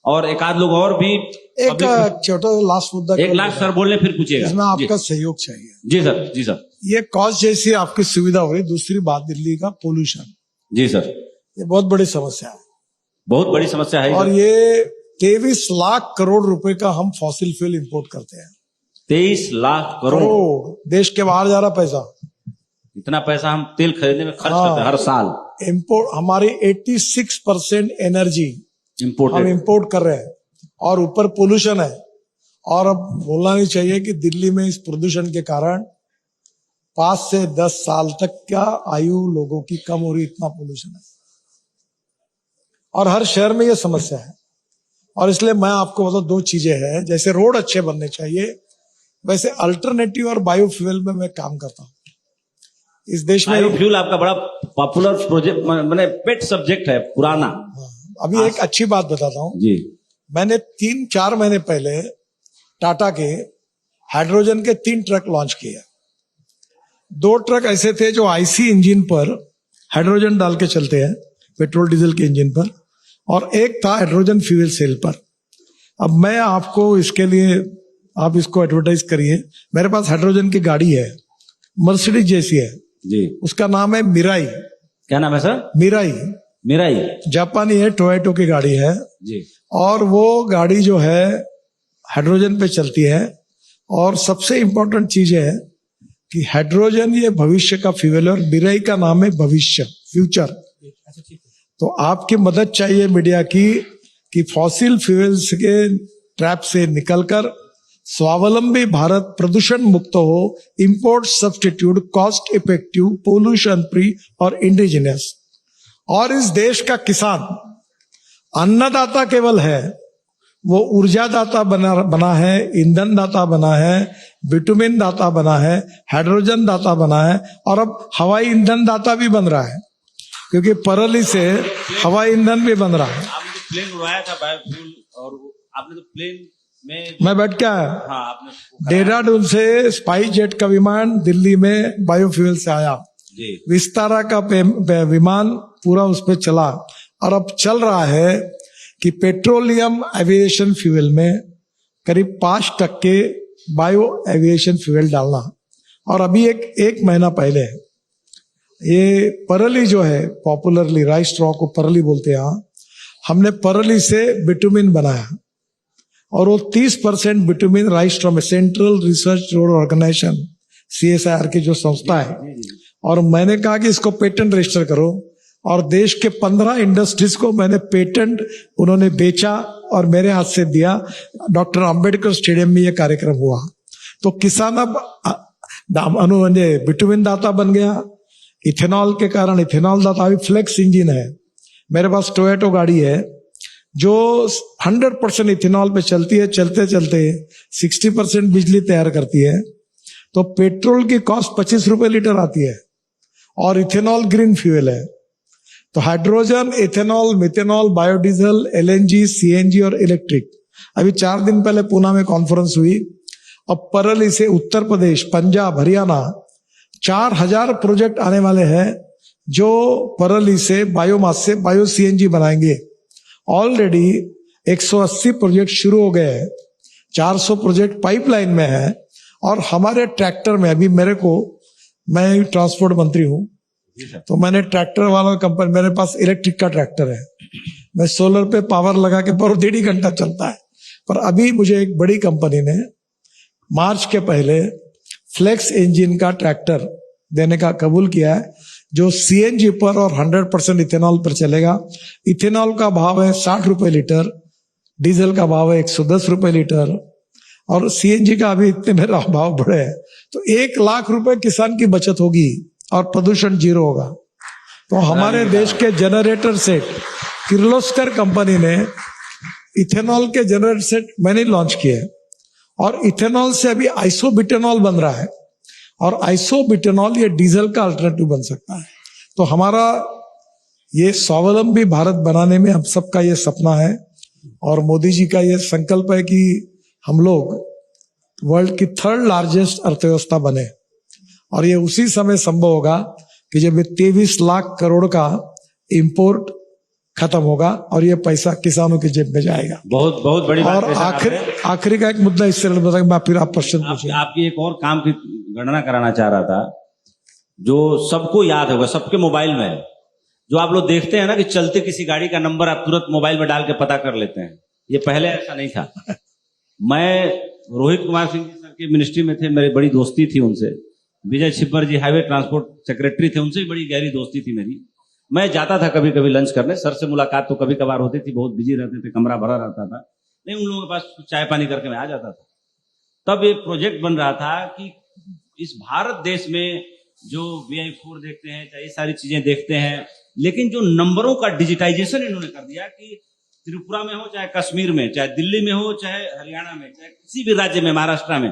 और एक आध लोग और भी। एक छोटा लास्ट मुद्दा, एक लास्ट सर बोलने फिर पूछिएगा। इसमें आपका सहयोग चाहिए। जी सर, जी सर। ये कॉस्ट जैसी आपकी सुविधा हो रही। दूसरी बात, दिल्ली का पोल्यूशन, जी सर, ये बहुत बड़ी समस्या है, बहुत बड़ी समस्या है। और ये 23 लाख करोड़ रुपए का हम फॉसिल फ्यूल इंपोर्ट करते हैं। 23 लाख करोड़ देश के बाहर जा रहा पैसा। इतना पैसा हम तेल खरीदने में खर्च करते हैं हर साल। इंपोर्ट, हमारी 86% एनर्जी हम इंपोर्ट कर रहे हैं, और ऊपर पोल्यूशन है। और अब बोलना नहीं चाहिए कि दिल्ली में इस प्रदूषण के कारण 5 से 10 साल तक क्या आयु लोगों की कम हो रही, इतना पोल्यूशन है, और हर शहर में ये समस्या है। और इसलिए मैं आपको बताऊं, 2 चीजें हैं। जैसे रोड अच्छे बनने चाहिए, वैसे अल्टरनेटिव और बायोफ्यूल में मैं काम करता हूं। इस देश में बायोफ्यूल आपका बड़ा पॉपुलर प्रोजेक्ट, मैंने पेट सब्जेक्ट है पुराना। अभी एक अच्छी बात बताता हूं जी। मैंने 3-4 महीने पहले टाटा के हाइड्रोजन के 3 ट्रक लॉन्च किए। 2 ट्रक ऐसे थे जो IC इंजन पर हाइड्रोजन डाल के चलते हैं, पेट्रोल डीजल के इंजन पर, और एक था हाइड्रोजन फ्यूल सेल पर। अब मैं आपको इसके लिए, आप इसको एडवर्टाइज करिए। मेरे पास हाइड्रोजन की गाड़ी है, मर्सिडीज जैसी है, जी। उसका नाम है मिराई। क्या नाम है सर? मिराई मेरा ही। जापानी है, टोयोटो की गाड़ी है। जी। और वो गाड़ी जो है हाइड्रोजन पे चलती है। और सबसे इंपॉर्टेंट चीज है कि हाइड्रोजन ये भविष्य का फ्यूल है और मिराई का नाम है भविष्य, फ्यूचर। तो आपकी मदद चाहिए मीडिया की कि फॉसिल फ्यूल्स के ट्रैप से निकलकर स्वावलंबी भारत प्रदूषण मुक्त हो, import substitute, cost effective, pollution free और इंडिजिनियस। और इस देश का किसान अन्नदाता केवल है, वो ऊर्जा दाता बना है, ईंधन दाता बना है, बिटुमिन दाता बना है, हाइड्रोजन दाता बना है और अब हवाई ईंधन दाता भी बन रहा है, क्योंकि परली से हवाई ईंधन भी बन रहा है। आपने तो प्लेन उड़ाया था बायोफ्यूल, और आपने तो प्लेन में मैं बैठ के आया, हाँ आपने देहरादून से स्पाइस जेट का विमान दिल्ली में बायोफ्यूल से आया, जी। विस्तारा का विमान पूरा उस पर चला। और अब चल रहा है कि पेट्रोलियम एविएशन फ्यूल में करीब 5% बायो एविएशन फ्यूल डालना। और अभी एक महीना पहले ये परली जो है, पॉपुलरली राइस स्ट्रॉ को परली बोलते हैं, हमने परली से बिटुमिन बनाया और वो 30% बिटुमिन राइस स्ट्रॉ में, central research road organisation CSIR की जो संस्था है, और मैंने कहा कि इसको पेटेंट रजिस्टर करो। और देश के 15 इंडस्ट्रीज को मैंने पेटेंट उन्होंने बेचा और मेरे हाथ से दिया। डॉक्टर अंबेडकर स्टेडियम में ये कार्यक्रम हुआ। तो किसान अब बिटुमिन दाता बन गया, इथेनॉल के कारण इथेनॉल दाता। अभी फ्लेक्स इंजन है, मेरे पास टोयोटो गाड़ी है जो 100% इथेनॉल पे चलती है। चलते चलते 60% बिजली तैयार करती है। तो पेट्रोल की कॉस्ट 25 रुपए लीटर आती है और इथेनॉल ग्रीन फ्यूल है। तो hydrogen, ethanol, methanol, biodiesel, LNG, CNG और इलेक्ट्रिक। अभी 4 दिन पहले पूना में कॉन्फ्रेंस हुई। अब परली से उत्तर प्रदेश, पंजाब, हरियाणा 4000 प्रोजेक्ट आने वाले हैं जो परली से बायोमास से बायो CNG बनाएंगे। ऑलरेडी 180 प्रोजेक्ट शुरू हो गए हैं, 400 प्रोजेक्ट पाइपलाइन में है। और हमारे ट्रैक्टर में अभी मैं ट्रांसपोर्ट मंत्री हूं, तो मैंने ट्रैक्टर वाला कंपनी, मेरे पास इलेक्ट्रिक का ट्रैक्टर है, मैं सोलर पे पावर लगा के पर 1.5 घंटा चलता है। पर अभी मुझे एक बड़ी कंपनी ने मार्च के पहले फ्लेक्स इंजन का ट्रैक्टर देने का कबूल किया है, जो CNG पर और 100% इथेनॉल पर चलेगा। इथेनॉल का भाव है 60 रुपए लीटर, डीजल का भाव है 110 रुपए लीटर और CNG का अभी इतने मेरा भाव बढ़े हैं। तो 1 लाख रुपए किसान की बचत होगी और प्रदूषण 0 होगा। तो हमारे देश के जनरेटर सेट, किर्लोस्कर कंपनी ने इथेनॉल के जनरेटर सेट मैंने लॉन्च किए और इथेनॉल से अभी आइसोब्यूटेनॉल बन रहा है और आइसोब्यूटेनॉल ये डीजल का अल्टरनेटिव बन सकता है। तो हमारा ये स्वावलंबी भारत बनाने में हम सबका ये सपना है और मोदी जी का ये संकल्प है कि हम लोग वर्ल्ड की 3rd लार्जेस्ट अर्थव्यवस्था बने। और ये उसी समय संभव होगा कि जब 23 लाख करोड़ का इंपोर्ट खत्म होगा और ये पैसा किसानों की जेब में जाएगा। बहुत बहुत बड़ी बात। और आखिरी का एक मुद्दा इससे बताएंगे, फिर आप प्रश्न पूछिए। आपकी एक और काम की गणना कराना चाह रहा था, जो सबको याद होगा, सबके मोबाइल में है। जो आप लोग देखते हैं ना कि चलते किसी गाड़ी का नंबर आप तुरंत मोबाइल में डाल के पता कर लेते हैं, ये पहले ऐसा नहीं था। मैं रोहित कुमार सिंह जी सर की मिनिस्ट्री में थे, मेरी बड़ी दोस्ती थी उनसे। विजय छिब्बर जी हाईवे ट्रांसपोर्ट सेक्रेटरी थे, उनसे भी बड़ी गहरी दोस्ती थी मेरी। मैं जाता था कभी कभी लंच करने, सर से मुलाकात तो कभी कभार होती थी, बहुत बिजी रहते थे, कमरा भरा रहता था, नहीं उन लोगों के पास चाय पानी करके मैं आ जाता था। तब एक प्रोजेक्ट बन रहा था कि इस भारत देश में जो VI4 देखते हैं, चाहे ये सारी चीजें देखते हैं, लेकिन जो नंबरों का डिजिटाइजेशन इन्होंने कर दिया कि त्रिपुरा में हो, चाहे कश्मीर में, चाहे दिल्ली में हो, चाहे हरियाणा में, चाहे किसी भी राज्य में, महाराष्ट्र में,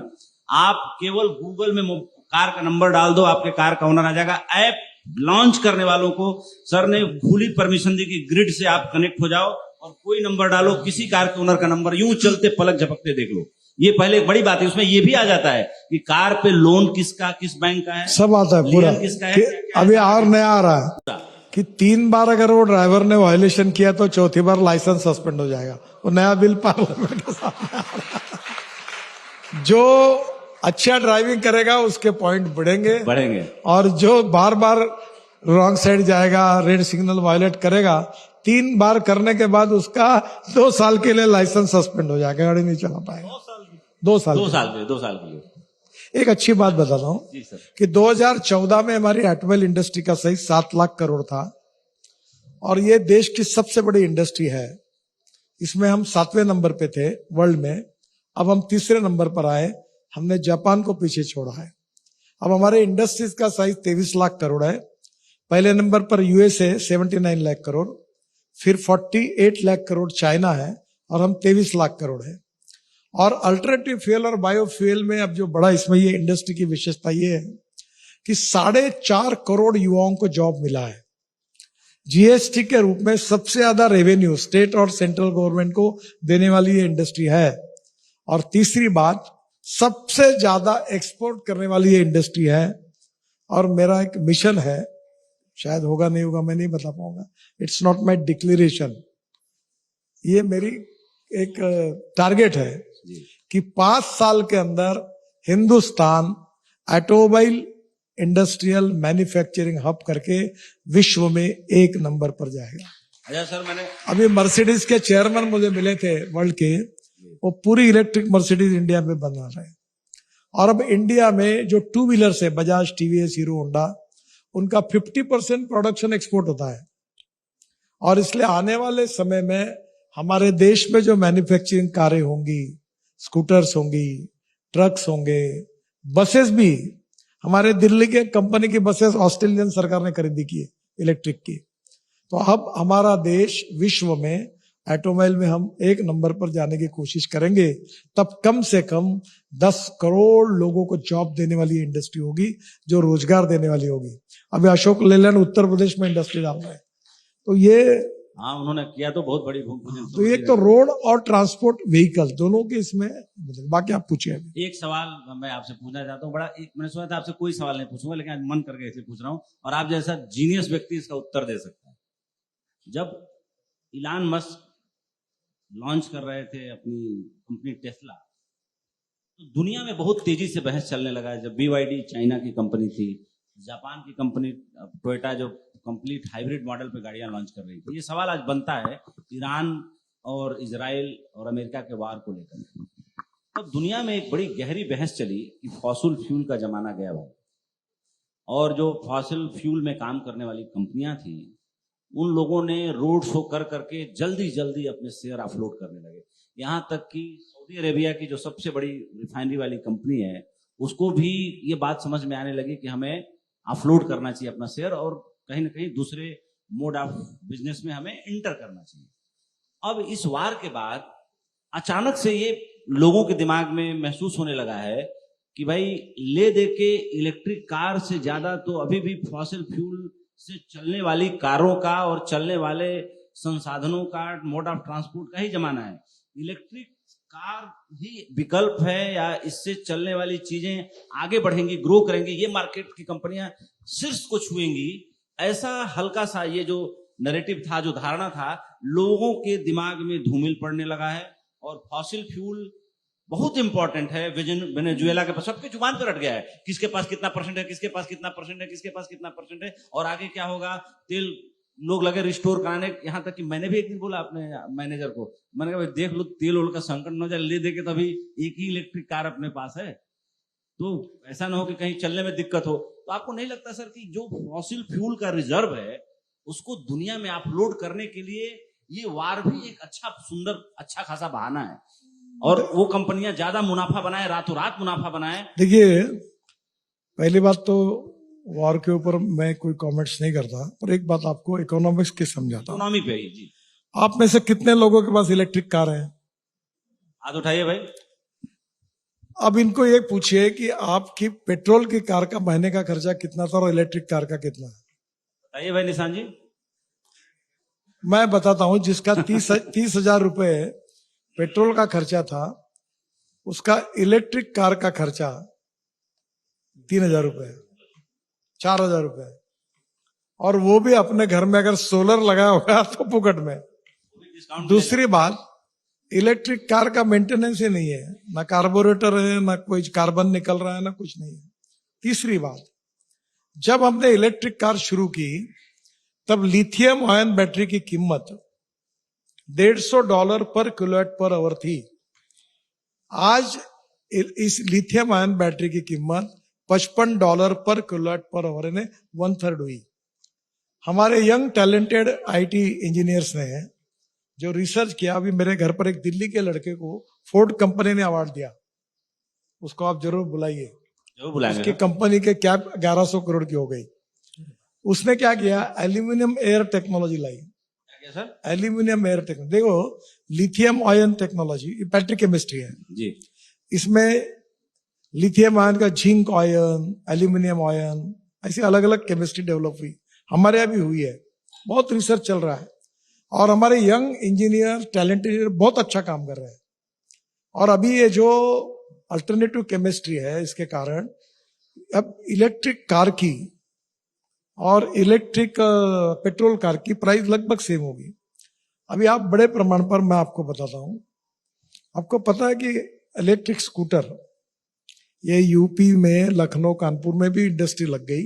आप केवल गूगल में कार का नंबर डाल दो, आपके कार का ओनर आ जाएगा। ऐप लॉन्च करने वालों को सर ने खुली परमिशन दी कि ग्रिड से आप कनेक्ट हो जाओ और कोई नंबर डालो, किसी कार के ओनर का नंबर, यूं चलते पलक झपकते देख लो। ये पहले एक बड़ी बात है, उसमें ये भी आ जाता है कि कार पे लोन किसका, किस बैंक का है, सब आता है पूरा। किसका है, अभी और नया आ रहा है कि 3 बार अगर वो ड्राइवर ने वायलेशन किया तो चौथी बार लाइसेंस सस्पेंड हो जाएगा। वो नया बिल पार्लियामेंट के सामने आ रहा है। जो अच्छा ड्राइविंग करेगा उसके पॉइंट बढ़ेंगे और जो बार बार रॉन्ग साइड जाएगा, रेड सिग्नल वायलेट करेगा, 3 बार करने के बाद उसका 2 साल के लिए लाइसेंस सस्पेंड हो जाएगा, गाड़ी नहीं चला पाएगा। 2 साल 2 साल के लिए। एक अच्छी बात बताता हूं जी सर। कि 2014 में हमारी ऑटोमोबाइल इंडस्ट्री का साइज 7 लाख करोड़ था और ये देश की सबसे बड़ी इंडस्ट्री है। इसमें हम 7वें नंबर पे थे वर्ल्ड में, अब हम 3रे नंबर पर आए, हमने जापान को पीछे छोड़ा है। अब हमारे इंडस्ट्रीज का साइज 23 लाख करोड़ है। पहले नंबर पर यूएसए 79 लाख करोड़, फिर 48 लाख करोड़ चाइना है और हम 23 लाख करोड़ है। और अल्टरनेटिव फ्यूल और बायोफ्यूल में अब जो बड़ा इसमें ये इंडस्ट्री की विशेषता ये है कि 4.5 करोड़ युवाओं को जॉब मिला है। जीएसटी के रूप में सबसे ज्यादा रेवेन्यू स्टेट और सेंट्रल गवर्नमेंट को देने वाली ये इंडस्ट्री है। और तीसरी बात, सबसे ज्यादा एक्सपोर्ट करने वाली ये इंडस्ट्री है। और मेरा एक मिशन है, शायद होगा नहीं होगा मैं नहीं बता पाऊंगा, इट्स नॉट माई डिक्लेरेशन, ये मेरी एक टारगेट है कि 5 साल के अंदर Hindustan automobile industrial manufacturing hub करके विश्व में 1 नंबर पर जाएगा। अच्छा सर, मैंने अभी मर्सिडीज के चेयरमैन मुझे मिले थे वर्ल्ड के, वो पूरी इलेक्ट्रिक मर्सिडीज इंडिया में बना रहे हैं। और अब इंडिया में जो 2 व्हीलर्स है, बजाज, टीवीएस, हीरो होंडा, उनका 50% प्रोडक्शन एक्सपोर्ट होता है। और इसलिए आने वाले समय में हमारे देश में जो मैन्युफैक्चरिंग कारें होंगी, स्कूटर्स होंगी, ट्रक्स होंगे, बसेस भी, हमारे दिल्ली के कंपनी की बसेस ऑस्ट्रेलियन सरकार ने खरीदी की है इलेक्ट्रिक की। तो अब हमारा देश विश्व में ऑटोमोबाइल में हम 1 नंबर पर जाने की कोशिश करेंगे, तब कम से कम 10 करोड़ लोगों को जॉब देने वाली इंडस्ट्री होगी, जो रोजगार देने वाली होगी। अभी अशोक लेलैंड उत्तर प्रदेश में इंडस्ट्री डाल रहे हैं, तो ये हाँ उन्होंने किया तो बहुत बड़ी भूमि। तो एक तो रोड और ट्रांसपोर्ट व्हीकल दोनों के इसमें, बाकी आप पूछिए। एक सवाल मैं आपसे पूछना चाहता हूँ, बड़ा मैंने सोचा था आपसे कोई सवाल नहीं पूछूंगा, लेकिन आज मन करके ऐसे पूछ रहा हूँ और आप जैसा जीनियस व्यक्ति इसका उत्तर दे सकता है। जब इलान मस्क लॉन्च कर रहे थे अपनी कंपनी टेस्ला, तो दुनिया में बहुत तेजी से बहस चलने लगा है। जब BYD चाइना की कंपनी थी, जापान की कंपनी टोयोटा जो कंप्लीट हाइब्रिड मॉडल पे गाड़ियां लॉन्च कर रही थी, ये सवाल आज बनता है ईरान और इजराइल और अमेरिका के वार को लेकर। तो दुनिया में एक बड़ी गहरी बहस चली कि फॉसिल फ्यूल का जमाना गया भाई, और जो फॉसिल फ्यूल में काम करने वाली कंपनियां थी, उन लोगों ने रोड शो कर करके जल्दी जल्दी अपने शेयर ऑफलोड करने लगे। यहां तक कि सऊदी अरेबिया की जो सबसे बड़ी रिफाइनरी वाली कंपनी है, उसको भी ये बात समझ में आने लगी कि हमें ऑफलोड करना चाहिए अपना शेयर और कहीं ना कहीं दूसरे मोड ऑफ बिजनेस में हमें इंटर करना चाहिए। अब इस वार के बाद अचानक से ये लोगों के दिमाग में महसूस होने लगा है कि भाई ले दे के इलेक्ट्रिक कार से ज्यादा तो अभी भी फॉसिल फ्यूल से चलने वाली कारों का और चलने वाले संसाधनों का, मोड ऑफ ट्रांसपोर्ट का ही जमाना है। इलेक्ट्रिक कार ही विकल्प है या इससे चलने वाली चीजें आगे बढ़ेंगी, ग्रो करेंगी, ये मार्केट की कंपनियां शीर्ष को छुएंगी। ऐसा हल्का सा ये जो नैरेटिव था, जो धारणा था, लोगों के दिमाग में धूमिल पड़ने लगा है। और फॉसिल फ्यूल बहुत इंपॉर्टेंट है। वेनेजुएला के पास सबके जुबान पर अट गया है, किसके पास कितना परसेंट है, किसके पास कितना परसेंट है, किसके पास कितना परसेंट है, और आगे क्या होगा। तेल लोग लगे रिस्टोर कराने, यहाँ तक कि मैंने भी एक दिन बोला अपने मैनेजर को, मैंने कहा देख लो तेल ओल का संकट न हो जाए, ले दे के तभी एक ही इलेक्ट्रिक कार अपने पास है, तो ऐसा ना हो कि कहीं चलने में दिक्कत हो। तो आपको नहीं लगता सर कि जो फॉसिल फ्यूल का रिजर्व है उसको दुनिया में अपलोड करने के लिए ये वार भी एक अच्छा खासा बहाना है, और वो कंपनियां ज्यादा मुनाफा बनाए, रातों रात मुनाफा बनाए। देखिए, पहली बात तो वॉर के ऊपर मैं कोई कमेंट्स नहीं करता, पर एक बात आपको इकोनॉमिक्स की समझाता हूं। इकोनॉमी पे ही जी। आप में से कितने लोगों के पास इलेक्ट्रिक कार है? हाथ उठाइए भाई। अब इनको ये पूछिए कि आपकी पेट्रोल की कार का महीने का खर्चा कितना था और इलेक्ट्रिक कार का कितना है? बताइए भाई निशान जी। मैं बताता हूं, जिसका 30,000 रुपए पेट्रोल का खर्चा था, उसका इलेक्ट्रिक कार का खर्चा 3,000 रुपए, 4,000 रुपए। और वो भी अपने घर में अगर सोलर लगाया होगा तो फुकट में। डिस्काउंट दूसरी बात, इलेक्ट्रिक कार का मेंटेनेंस ही नहीं है, ना कार्बोरेटर है, ना कोई कार्बन निकल रहा है, ना कुछ नहीं है। तीसरी बात, जब हमने इलेक्ट्रिक कार शुरू की तब लिथियम आयन बैटरी की कीमत $150 पर किलोवाट पर आवर थी। आज इस लिथियम आयन बैटरी की कीमत $55 पर किलोवाट पर आवर ने 1/3 हुई। हमारे यंग टैलेंटेड आईटी इंजीनियर्स ने जो रिसर्च किया, अभी मेरे घर पर एक दिल्ली के लड़के को फोर्ड कंपनी ने अवार्ड दिया, उसको आप जरूर बुलाइए। जरूर बुलाएंगे उसकी सर। कंपनी के कैप 1100 करोड़ की हो गई। उसने क्या किया, एल्यूमिनियम एयर टेक्नोलॉजी लाई। क्या क्या सर? एल्यूमिनियम एयर टेक्नोलॉजी, देखो lithium ion technology battery chemistry है। जी इसमें लिथियम आयन का जिंक आयन, एल्यूमिनियम आयन, ऐसी अलग अलग केमिस्ट्री डेवलप हुई। हमारे यहाँ भी हुई है, बहुत रिसर्च चल रहा है और हमारे यंग इंजीनियर टैलेंटेड इंजीनियर बहुत अच्छा काम कर रहे हैं। और अभी ये जो अल्टरनेटिव केमिस्ट्री है, इसके कारण अब इलेक्ट्रिक कार की और इलेक्ट्रिक पेट्रोल कार की प्राइस लगभग सेम होगी। अभी आप बड़े प्रमाण पर, मैं आपको बताता हूं, आपको पता है कि इलेक्ट्रिक स्कूटर, ये यूपी में लखनऊ कानपुर में भी इंडस्ट्री लग गई।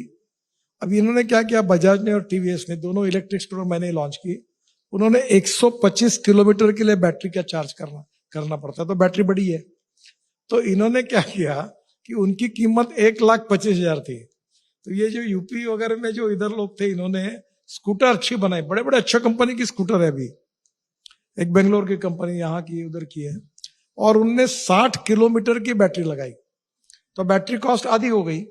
अभी इन्होंने क्या किया, बजाज ने और टीवीएस ने, दोनों इलेक्ट्रिक स्कूटर मैंने लॉन्च की, उन्होंने 125 किलोमीटर के लिए बैटरी का चार्ज करना पड़ता है, तो बैटरी बड़ी है। तो इन्होंने क्या किया कि उनकी कीमत 1,25,000 थी। तो ये जो यूपी वगैरह में जो इधर लोग थे, इन्होंने स्कूटर अच्छी बनाई, बड़े बड़े अच्छे कंपनी की स्कूटर है। अभी एक बेंगलोर की कंपनी यहाँ की उधर की है, और उनने 60 किलोमीटर की बैटरी लगाई, तो बैटरी कॉस्ट आधी हो गई।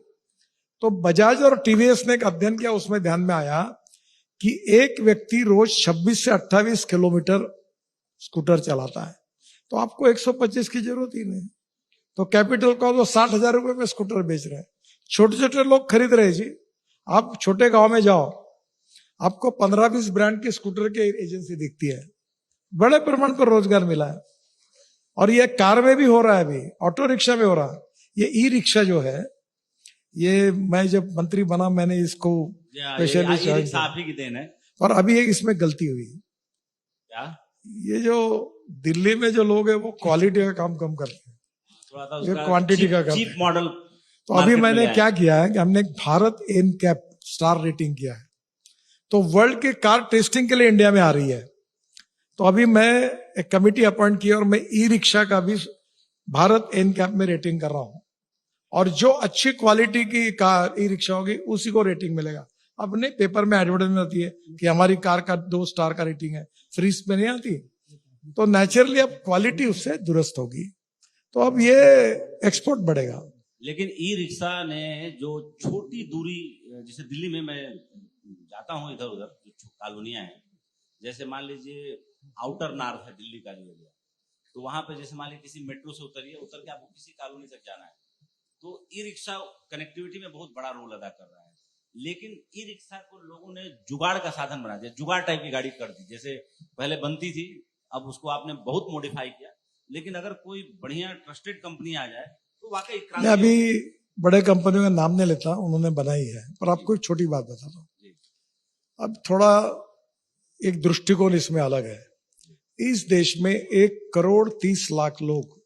तो बजाज और टीवीएस ने एक अध्ययन किया, उसमें ध्यान में आया कि एक व्यक्ति रोज 26 से 28 किलोमीटर स्कूटर चलाता है, तो आपको 125 की जरूरत ही नहीं। तो कैपिटल कॉस्ट, वो 60,000 रुपए में स्कूटर बेच रहे हैं। छोटे छोटे लोग खरीद रहे हैं जी। आप छोटे गांव में जाओ, आपको 15-20 ब्रांड के स्कूटर की एजेंसी दिखती है। बड़े प्रमाण पर रोजगार मिला है, और ये कार में भी हो रहा है, अभी ऑटो रिक्शा में हो रहा है। ये ई रिक्शा जो है, ये मैं जब मंत्री बना मैंने इसको स्पेशली ये रिक्शा आप ही की देन है और अभी एक इसमें गलती हुई। क्या? ये जो दिल्ली में जो लोग हैं वो क्वालिटी का काम कम करते हैं, थोड़ा सा ये उसका क्वांटिटी का करते चीप हैं। मॉडल। तो अभी मैंने क्या किया है कि हमने एक भारत एनकैप स्टार रेटिंग किया है, तो वर्ल्ड के कार टेस्टिंग के लिए इंडिया में आ रही है। तो अभी मैं एक कमिटी अपॉइंट की और मैं ई रिक्शा का भी भारत एनकैप में रेटिंग कर रहा हूं, और जो अच्छी क्वालिटी की कार ई रिक्शा होगी उसी को रेटिंग मिलेगा। अपने पेपर में एडवर्टाइजमेंट आती है कि हमारी कार का 2 स्टार का रेटिंग है, फ्रीज में नहीं आती। तो नेचुरली अब क्वालिटी उससे दुरुस्त होगी, तो अब ये एक्सपोर्ट बढ़ेगा। लेकिन ई रिक्शा ने जो छोटी दूरी, जैसे दिल्ली में मैं जाता हूँ इधर उधर जो कॉलोनियां हैं, जैसे मान लीजिए आउटर नॉर्थ है दिल्ली का जो एरिया, तो वहां पे जैसे मान लीजिए किसी मेट्रो से उतर के आपको किसी कॉलोनी तक जाना है, तो ई रिक्शा कनेक्टिविटी में बहुत बड़ा रोल अदा कर रहा है। लेकिन ई रिक्शा को लोगों ने जुगाड़ का साधन बना दिया, जुगाड़ टाइप की गाड़ी कर दी। जैसे पहले बनती थी, अब उसको आपने बहुत मॉडिफाई किया। लेकिन अगर कोई बढ़िया ट्रस्टेड कंपनी आ जाए तो वाकई मैं अभी बड़े कंपनियों का नाम नहीं लेता, उन्होंने बनाई है, पर आपको एक छोटी बात बताता हूँ। अब थोड़ा एक दृष्टिकोण इसमें अलग है। इस देश में 1,30,00,000 लोग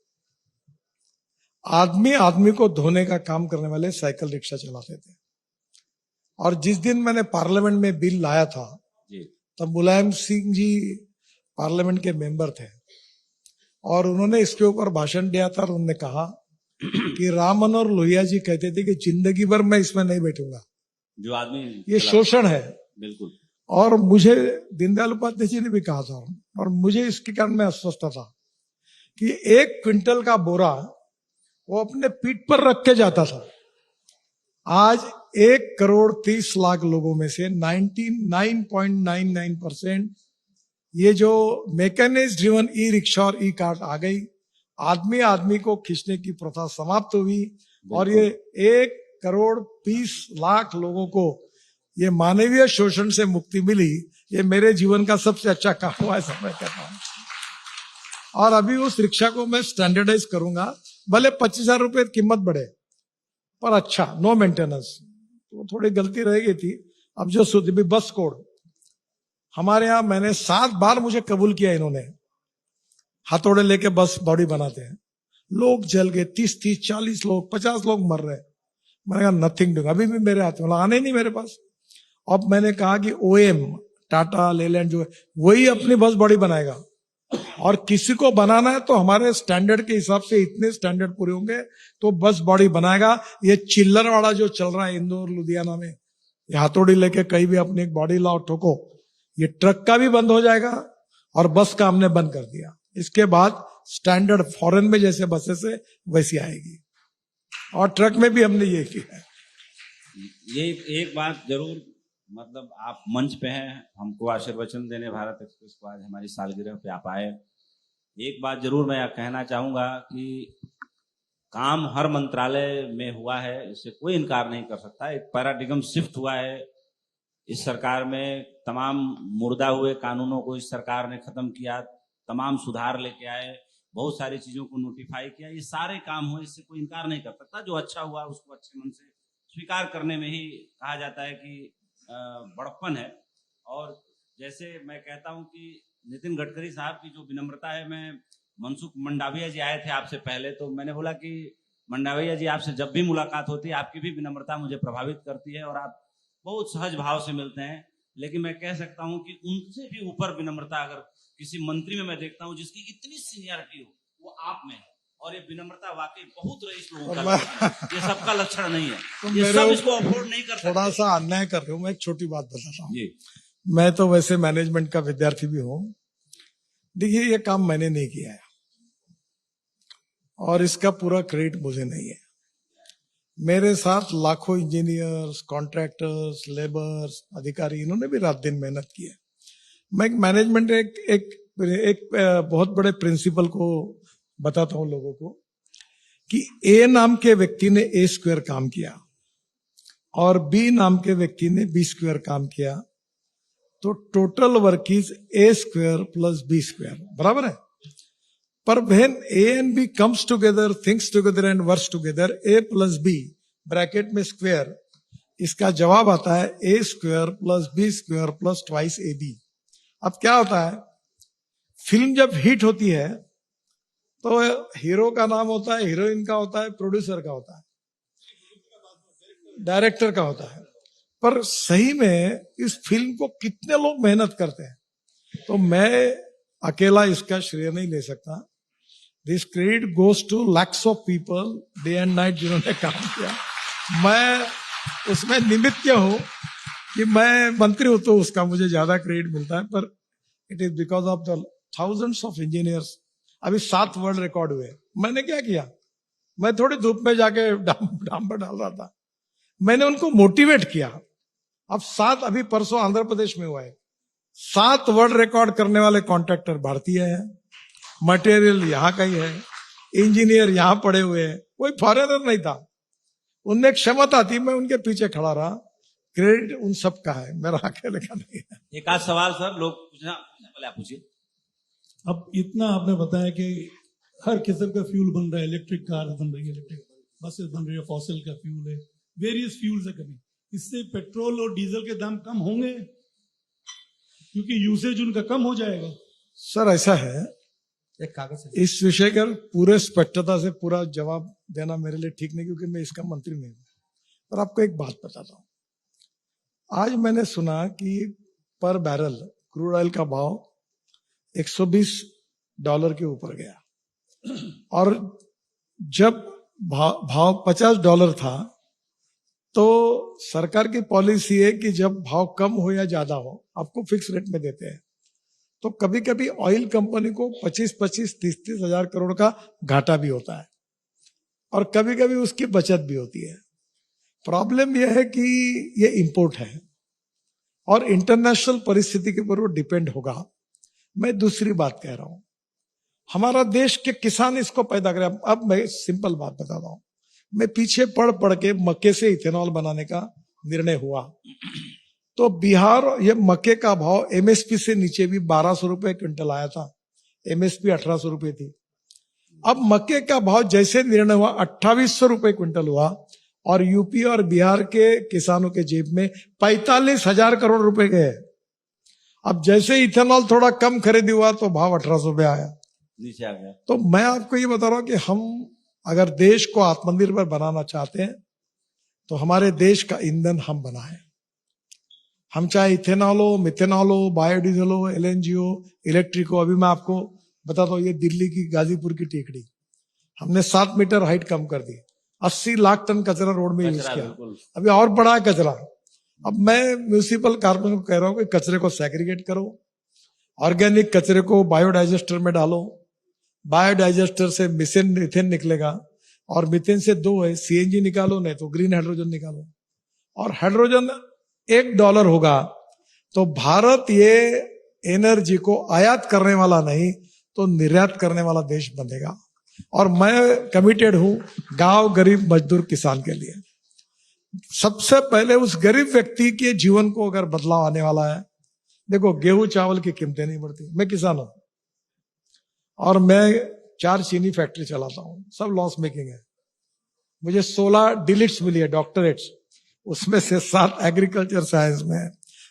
आदमी आदमी को धोने का काम करने वाले साइकिल रिक्शा चलाते थे। और जिस दिन मैंने पार्लियामेंट में बिल लाया था, तब मुलायम सिंह जी पार्लियामेंट के मेंबर थे, और उन्होंने इसके ऊपर भाषण दिया था, और उन्होंने कहा कि राम मनोहर लोहिया जी कहते थे कि जिंदगी भर मैं इसमें नहीं बैठूंगा, जो आदमी ये शोषण है। बिल्कुल। और मुझे दीनदयाल उपाध्याय जी ने भी कहा था, और मुझे इसके कारण मैं अस्वस्थ था कि 1 क्विंटल का बोरा वो अपने पीठ पर रख के जाता था। आज 1,30,00,000 लोगों में से 99.99% ये जो मैकेनिक्स ड्रिवन ई रिक्शा और ई कार आ गई, आदमी आदमी को खींचने की प्रथा समाप्त हुई, और ये 1,30,00,000 लोगों को ये मानवीय शोषण से मुक्ति मिली। ये मेरे जीवन का सबसे अच्छा काम हुआ, ऐसा मैं कहता हूं। और अभी उस रिक्शा को मैं स्टैंडर्डाइज करूंगा, भले 25,000 रुपए कीमत बढ़े, पर अच्छा, नो मेंटेनेंस। तो थोड़ी गलती रह गई थी, अब जो सुधी बस कोड हमारे यहां मैंने 7 बार मुझे कबूल किया इन्होंने, हथौड़े लेके बस बॉडी बनाते हैं, लोग जल गए, 30-30, 40 लोग, 50 लोग मर रहे। मैंने कहा नथिंग डूइंग, अभी भी मेरे हाथ में आने नहीं मेरे पास। अब मैंने कहा कि ओएम टाटा लेलैंड जो है वही अपनी बस बॉडी बनाएगा, और किसी को बनाना है तो हमारे स्टैंडर्ड के हिसाब से इतने स्टैंडर्ड पूरे होंगे तो बस बॉडी बनाएगा। ये चिल्लर वाला जो चल रहा है इंदौर लुधियाना में, ये हथौड़ी लेके कहीं भी अपनी एक बॉडी लाओ ठोको, ये ट्रक का भी बंद हो जाएगा और बस का हमने बंद कर दिया। इसके बाद स्टैंडर्ड फॉरेन में जैसे बसेस है वैसी आएगी, और ट्रक में भी हमने ये किया है। ये एक बात जरूर, मतलब आप मंच पे हैं, हमको आशीर्वचन देने भारत एक्सप्रेस को आज हमारी सालगिरह पे आप आए। एक बात जरूर मैं कहना चाहूंगा कि काम हर मंत्रालय में हुआ है, इससे कोई इनकार नहीं कर सकता। एक पैराडिगम शिफ्ट हुआ है इस सरकार में, तमाम मुर्दा हुए कानूनों को इस सरकार ने खत्म किया, तमाम सुधार लेके आए, बहुत सारी चीजों को नोटिफाई किया, ये सारे काम हुए, इससे कोई इनकार नहीं कर सकता। जो अच्छा हुआ उसको अच्छे मन से स्वीकार करने में ही कहा जाता है कि बड़प्पन है। और जैसे मैं कहता हूं कि नितिन गडकरी साहब की जो विनम्रता है, मैं मनसुख मंडाविया जी आए थे आपसे पहले, तो मैंने बोला कि मंडाविया जी आपसे जब भी मुलाकात होती है आपकी भी विनम्रता मुझे प्रभावित करती है और आप बहुत सहज भाव से मिलते हैं। लेकिन मैं कह सकता हूं कि उनसे भी ऊपर विनम्रता अगर किसी मंत्री में मैं देखता हूं जिसकी इतनी सीनियरिटी हो, वो आप में है। और ये विनम्रता वाकई बहुत रईस लोगों का लक्षण है, ये सबका लक्षण नहीं है, ये सब इसको अफोर्ड नहीं कर सकते। थोड़ा सा अन्याय कर रहे हूं, मैं एक छोटी बात बताता हूँ। जी, मैं तो वैसे मैनेजमेंट का विद्यार्थी भी हूं। देखिए ये काम मैंने नहीं किया है और इसका पूरा क्रेडिट मुझे नहीं है। मेरे साथ लाखों इंजीनियर्स, कॉन्ट्रैक्टर्स, लेबर्स, अधिकारी, इन्होंने भी रात दिन मेहनत की है। मैं मैनेजमेंट एक बहुत बड़े प्रिंसिपल को बताता हूं लोगों को कि ए नाम के व्यक्ति ने ए स्क्वायर काम किया और बी नाम के व्यक्ति ने बी स्क्वायर काम किया, तो total work is a square plus b square, बराबर है। पर when a and b comes together, thinks together and works together, a plus b bracket में स्क्वायर, इसका जवाब आता है a square plus b square plus twice a b. अब क्या होता है, फिल्म जब हिट होती है तो हीरो का नाम होता है, हीरोइन का होता है, प्रोड्यूसर का होता है, डायरेक्टर का होता है, पर सही में इस फिल्म को कितने लोग मेहनत करते हैं, तो मैं अकेला इसका श्रेय नहीं ले सकता। This credit goes to lakhs of people, day and night, जिन्होंने काम किया। मैं उसमें निमित्त हूं कि मैं मंत्री हूं तो उसका मुझे ज्यादा क्रेडिट मिलता है, पर it is because of the thousands of engineers. अभी 7 वर्ल्ड रिकॉर्ड हुए, मैंने क्या किया, मैं थोड़ी धूप में जाके डाम पर डाल रहा था, मैंने उनको मोटिवेट किया। अब 7, अभी परसों आंध्र प्रदेश में हुआ है, 7 वर्ल्ड रिकॉर्ड करने वाले कॉन्ट्रैक्टर भारतीय हैं, मटेरियल यहाँ का ही है, इंजीनियर यहाँ पड़े हुए हैं, कोई फॉरेनर नहीं था। उनमें क्षमता थी, मैं उनके पीछे खड़ा रहा। क्रेडिट उन सब का है, मेरा अकेले का नहीं है। एक आध सवाल सर लोग पूछना, पहले आप पूछिए। अब इतना आपने बताया कि हर किस्म का फ्यूल बन रहा है, इलेक्ट्रिक कार बन रही है, इलेक्ट्रिक बसेस बन रही है, फॉसिल का फ्यूल है, वेरियस फ्यूल्स है। कभी इससे पेट्रोल और डीजल के दाम कम होंगे क्योंकि यूसेज उनका कम हो जाएगा? सर ऐसा है, एक कागज है। इस विषय का पूरे स्पष्टता से पूरा जवाब देना मेरे लिए ठीक नहीं, क्योंकि मैं इसका मंत्री नहीं हूं। पर आपको एक बात बताता हूं, आज मैंने सुना कि पर बैरल क्रूड ऑयल का भाव $120 के ऊपर गया, और जब भाव $50 था तो सरकार की पॉलिसी है कि जब भाव कम हो या ज्यादा हो आपको फिक्स रेट में देते हैं। तो कभी कभी ऑयल कंपनी को 25-25, 30-30 हजार करोड़ का घाटा भी होता है, और कभी कभी उसकी बचत भी होती है। प्रॉब्लम यह है कि ये इंपोर्ट है और इंटरनेशनल परिस्थिति के ऊपर वो डिपेंड होगा। मैं दूसरी बात कह रहा हूं, हमारा देश के किसान इसको पैदा करें। अब मैं सिंपल बात बताता हूं, मैं पीछे पढ़ के मक्के से इथेनॉल बनाने का निर्णय हुआ, तो बिहार ये मक्के का भाव एमएसपी से नीचे भी 1200 रुपए क्विंटल आया था, एमएसपी 1800 रुपए थी। अब मक्के का भाव जैसे निर्णय हुआ 2800 रुपए क्विंटल हुआ, और यूपी और बिहार के किसानों के जेब में 45,000 करोड़ रुपए गए। अब जैसे इथेनॉल थोड़ा कम खरीदी हुआ तो भाव 1800 पे आया। नीचे आ गया। तो मैं आपको ये बता रहा हूं कि हम अगर देश को आत्मनिर्भर बनाना चाहते हैं तो हमारे देश का ईंधन हम बनाएं। हम चाहे इथेनॉल हो, मिथेनॉल हो, बायोडीजल हो, एलएनजी हो, इलेक्ट्रिक हो। अभी मैं आपको बताता हूँ, ये दिल्ली की गाजीपुर की टेकड़ी हमने 7 मीटर हाइट कम कर दी। 80 लाख टन कचरा रोड में यूज कचरा किया। बिल्कुल। अभी और बड़ा है कचरा। अब मैं म्यूनिसिपल कॉर्पोरेशन को कह रहा हूं कि कचरे को सेग्रीगेट करो, ऑर्गेनिक कचरे को बायोडाइजेस्टर में डालो, बायोडाइजेस्टर से मीथेन निकलेगा और मीथेन से 2 है, सीएनजी निकालो, नहीं तो ग्रीन हाइड्रोजन निकालो। और हाइड्रोजन $1 होगा तो भारत ये एनर्जी को आयात करने वाला नहीं तो निर्यात करने वाला देश बनेगा। और मैं कमिटेड हूं गांव गरीब मजदूर किसान के लिए। सबसे पहले उस गरीब व्यक्ति के जीवन को अगर बदलाव आने वाला है, देखो गेहूं चावल की कीमतें नहीं बढ़ती। मैं किसान हूं और मैं 4 चीनी फैक्ट्री चलाता हूं, सब लॉस मेकिंग है। मुझे 16 डिलिट्स मिली है, डॉक्टरेट्स, उसमें से 7 एग्रीकल्चर साइंस में है।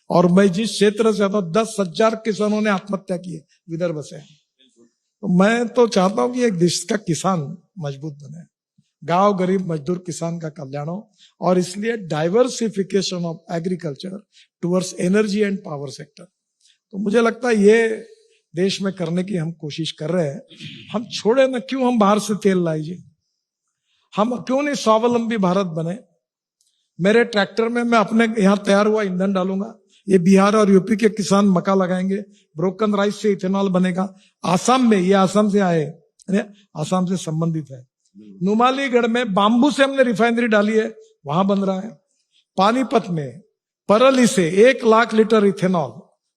और मैं जिस क्षेत्र से आता हूं 10,000 किसानों ने आत्महत्या की है विदर्भ से। तो मैं तो चाहता हूं कि एक देश का किसान मजबूत बने, गांव गरीब मजदूर किसान का कल्याण हो। और इसलिए diversification of agriculture towards energy and power sector, तो मुझे लगता है ये देश में करने की हम कोशिश कर रहे हैं। हम छोड़े ना, क्यों हम बाहर से तेल लाइए, हम क्यों नहीं स्वावलंबी भारत बने। मेरे ट्रैक्टर में मैं अपने यहां तैयार हुआ ईंधन डालूंगा, ये बिहार और यूपी के किसान मक्का लगाएंगे, ब्रोकन राइस से इथेनॉल बनेगा। आसाम में, ये आसाम से आए, आसाम से संबंधित है, नुमालीगढ़ में बांबू से हमने रिफाइनरी डाली है, वहां बन रहा है। पानीपत में परली से 1 lakh litre ethanol,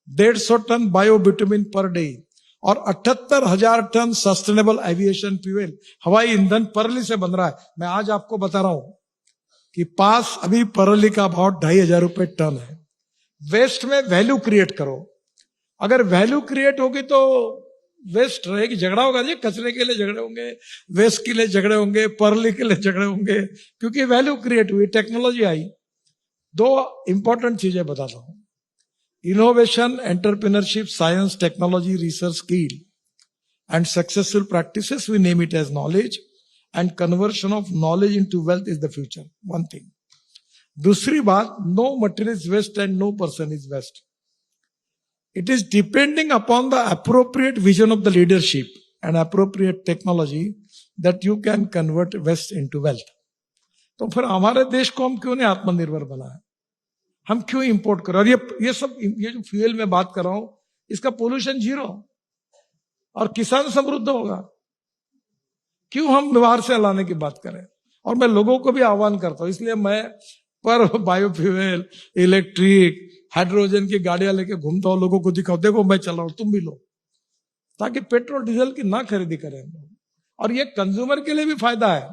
150 ton biobitumen per day और 78,000 टन सस्टेनेबल एविएशन फ्यूल हवाई ईंधन परली से बन रहा है। मैं आज आपको बता रहा हूं कि पास अभी परली का भाव 2,500 रुपए टन है। वेस्ट में वैल्यू क्रिएट करो, अगर वैल्यू क्रिएट होगी तो वेस्ट रहेगी। झगड़ा होगा जी, कचरे के लिए झगड़े होंगे, वेस्ट के लिए झगड़े होंगे, परली के लिए झगड़े होंगे, क्योंकि वैल्यू क्रिएट हुई, टेक्नोलॉजी आई। 2 इंपॉर्टेंट चीजें बताता हूं, innovation, entrepreneurship, science, technology, research, skill and successful practices, we name it as knowledge, and conversion of knowledge into wealth is the future, one thing. दूसरी बात, no material is waste and no person is waste. It is depending upon the appropriate vision of the leadership and appropriate technology that you can convert waste into wealth. तो फिर हमारे देश को हम क्यों नहीं आत्मनिर्भर बनाए, हम क्यों इंपोर्ट करें। और ये सब, ये जो फ्यूल में बात कर रहा हूं, इसका पोल्यूशन 0 और किसान समृद्ध होगा। क्यों हम बाहर से लाने की बात करें। और मैं लोगों को भी आह्वान करता हूं, इसलिए मैं पर बायोफ्यूल, इलेक्ट्रिक, हाइड्रोजन की गाड़ियां लेके घूमता हूं, लोगों को दिखाओ, देखो मैं चल रहा हूं, तुम भी लो, ताकि पेट्रोल डीजल की ना खरीदी करें। और ये कंज्यूमर के लिए भी फायदा है,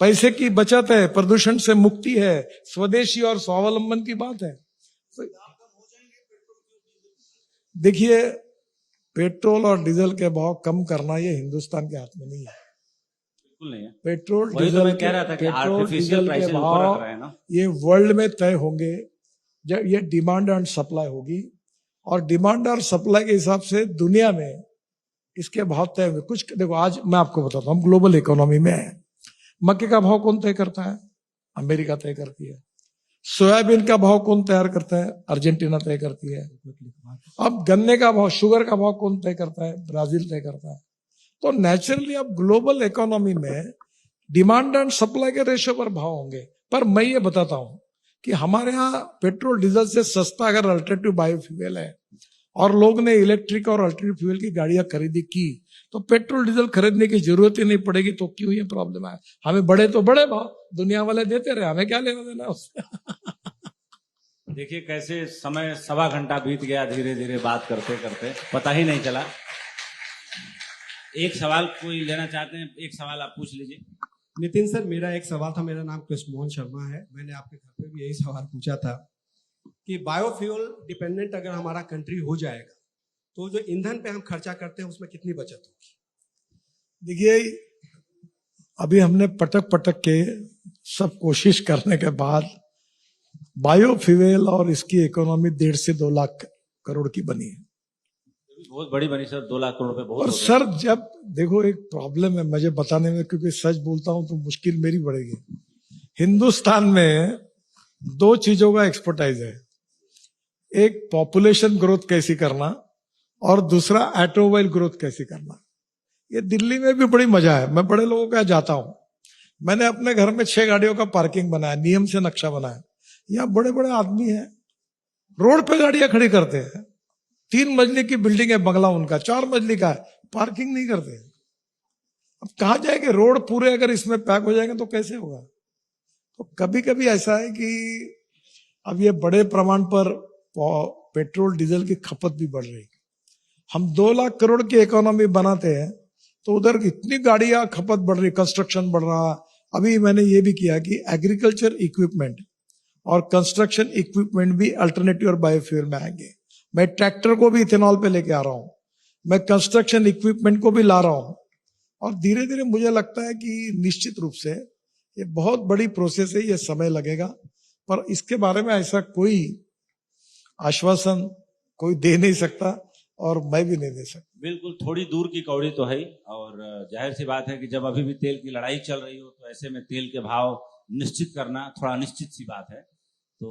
पैसे की बचत है, प्रदूषण से मुक्ति है, स्वदेशी और स्वावलंबन की बात है। तो देखिए, पेट्रोल और डीजल के भाव कम करना ये हिंदुस्तान के हाथ में नहीं है। बिल्कुल नहीं है। पेट्रोल वही तो डीजल मैं कह रहा था कि आर्टिफिशियल प्राइसेस ऊपर रख रहे हैं ना, ये वर्ल्ड में तय होंगे जब ये डिमांड एंड सप्लाई होगी। और डिमांड और सप्लाई के हिसाब से दुनिया में इसके भाव तय होंगे। कुछ देखो, आज मैं आपको बताता हूं, हम ग्लोबल इकोनॉमी में है। मक्के का भाव कौन तय करता है? अमेरिका तय करती है। सोयाबीन का भाव कौन तैयार करता है? अर्जेंटीना तय करती है। अब गन्ने का भाव, शुगर का भाव कौन तय करता है? ब्राजील तय करता है। तो नेचुरली अब ग्लोबल इकोनॉमी में डिमांड एंड सप्लाई के रेशियो पर भाव होंगे। पर मैं ये बताता हूं कि हमारे यहाँ पेट्रोल डीजल से सस्ता अगर अल्टरनेटिव बायोफ्यूल है और लोग ने इलेक्ट्रिक और अल्टरनेटिव फ्यूल की गाड़ियां खरीदी की, तो पेट्रोल डीजल खरीदने की जरूरत ही नहीं पड़ेगी। तो क्यों ये प्रॉब्लम है? हमें बड़े तो बड़े भाव दुनिया वाले देते रहे, हमें क्या लेना देना उससे। देखिए कैसे समय 1.25 घंटा बीत गया, धीरे धीरे बात करते करते पता ही नहीं चला। एक सवाल कोई लेना चाहते हैं? एक सवाल आप पूछ लीजिए। नितिन सर, मेरा एक सवाल था। मेरा नाम कृष्ण मोहन शर्मा है। मैंने आपके घर पे भी यही सवाल पूछा था कि बायोफ्यूल डिपेंडेंट अगर हमारा कंट्री हो जाएगा तो जो ईंधन पे हम खर्चा करते हैं उसमें कितनी बचत होगी? देखिए, अभी हमने पटक पटक के सब कोशिश करने के बाद बायोफ्यूल और इसकी इकोनॉमी 1.5 से 2 लाख करोड़ की बनी है। बहुत बड़ी बनी सर, 2 लाख करोड़ रुपए बहुत और हो गए। सर जब देखो एक प्रॉब्लम है मुझे बताने में, क्योंकि सच बोलता हूं तो मुश्किल मेरी बढ़ेगी। हिंदुस्तान में 2 चीजों का एक्सपर्टाइज है, एक पॉपुलेशन ग्रोथ कैसी करना और दूसरा ऑटोमोबाइल ग्रोथ कैसी करना। ये दिल्ली में भी बड़ी मजा है, मैं बड़े लोगों के यहाँ जाता हूं। मैंने अपने घर में 6 गाड़ियों का पार्किंग बनाया, नियम से नक्शा बनाया। यहाँ बड़े बड़े आदमी हैं, रोड पे गाड़ियां खड़ी करते हैं। 3 मंजिले की बिल्डिंग है, बंगला उनका 4 मंजिले का है, पार्किंग नहीं करते। अब कहा जाएगा रोड पूरे अगर इसमें पैक हो जाएंगे तो कैसे होगा। तो कभी कभी ऐसा है कि अब ये बड़े प्रमाण पर पेट्रोल डीजल की खपत भी बढ़ रही है। हम 2 लाख करोड़ की इकोनॉमी बनाते हैं तो उधर इतनी गाड़ियां खपत बढ़ रही, कंस्ट्रक्शन बढ़ रहा। अभी मैंने ये भी किया कि एग्रीकल्चर इक्विपमेंट और कंस्ट्रक्शन इक्विपमेंट भी अल्टरनेटिव और बायोफ्यूल में आएंगे। मैं ट्रैक्टर को भी इथेनॉल पे लेके आ रहा हूं, मैं कंस्ट्रक्शन इक्विपमेंट को भी ला रहा हूं। और धीरे धीरे मुझे लगता है कि निश्चित रूप से ये बहुत बड़ी प्रोसेस है, ये समय लगेगा, पर इसके बारे में ऐसा कोई आश्वासन कोई दे नहीं सकता और मैं भी नहीं दे सकता। बिल्कुल, थोड़ी दूर की कौड़ी तो है ही, और जाहिर सी बात है कि जब अभी भी तेल की लड़ाई चल रही हो तो ऐसे में तेल के भाव निश्चित करना थोड़ा अनिश्चित सी बात है। तो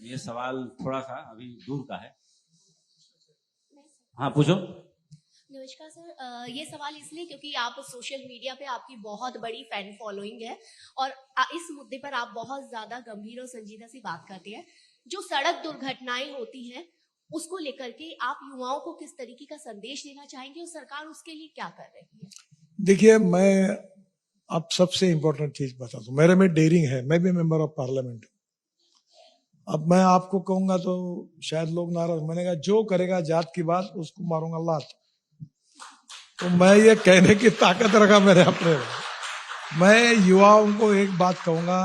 ये सवाल थोड़ा सा अभी दूर का है। हाँ पूछो। नमस्कार सर, ये सवाल इसलिए क्योंकि आप सोशल मीडिया पे आपकी बहुत बड़ी फैन फॉलोइंग है और इस मुद्दे पर आप बहुत ज्यादा गंभीर और संजीदा सी बात करते हैं। जो सड़क दुर्घटनाएं होती हैं उसको लेकर के आप युवाओं को किस तरीके का संदेश देना चाहेंगे और सरकार उसके लिए क्या कर रही है? देखिए, मैं अब सबसे इंपॉर्टेंट चीज बता दूं, मेरे में डेयरिंग है, मैं भी मेंबर ऑफ पार्लियामेंट। अब मैं आपको कहूंगा तो शायद लोग नाराज, मैंने कहा जो करेगा जात की बात उसको मारूंगा लात। तो मैं ये कहने की ताकत रखा मेरे अपने। मैं युवाओं को एक बात कहूंगा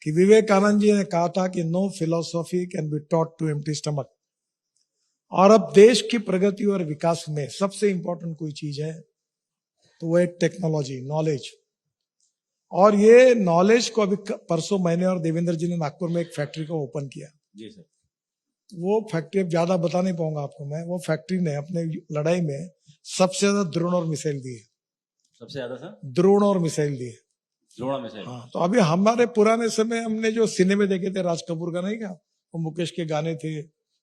कि विवेकानंद जी ने कहा था कि no philosophy can be taught to empty stomach. और अब देश की प्रगति और विकास में सबसे इंपॉर्टेंट कोई चीज है तो वो है टेक्नोलॉजी, नॉलेज। और ये नॉलेज को अभी परसों मैंने और देवेंद्र जी ने नागपुर में एक फैक्ट्री को ओपन किया। जी सर। वो फैक्ट्री अब ज्यादा बता नहीं पाऊंगा आपको मैं, वो फैक्ट्री ने अपने लड़ाई में सबसे ज्यादा ड्रोन और मिसाइल दिए। सबसे ज्यादा सर ड्रोन और मिसाइल दिए। जोड़ा में से। हाँ, तो अभी हमारे पुराने समय हमने जो सिनेमे देखे थे, राज कपूर का नहीं क्या, वो मुकेश के गाने थे,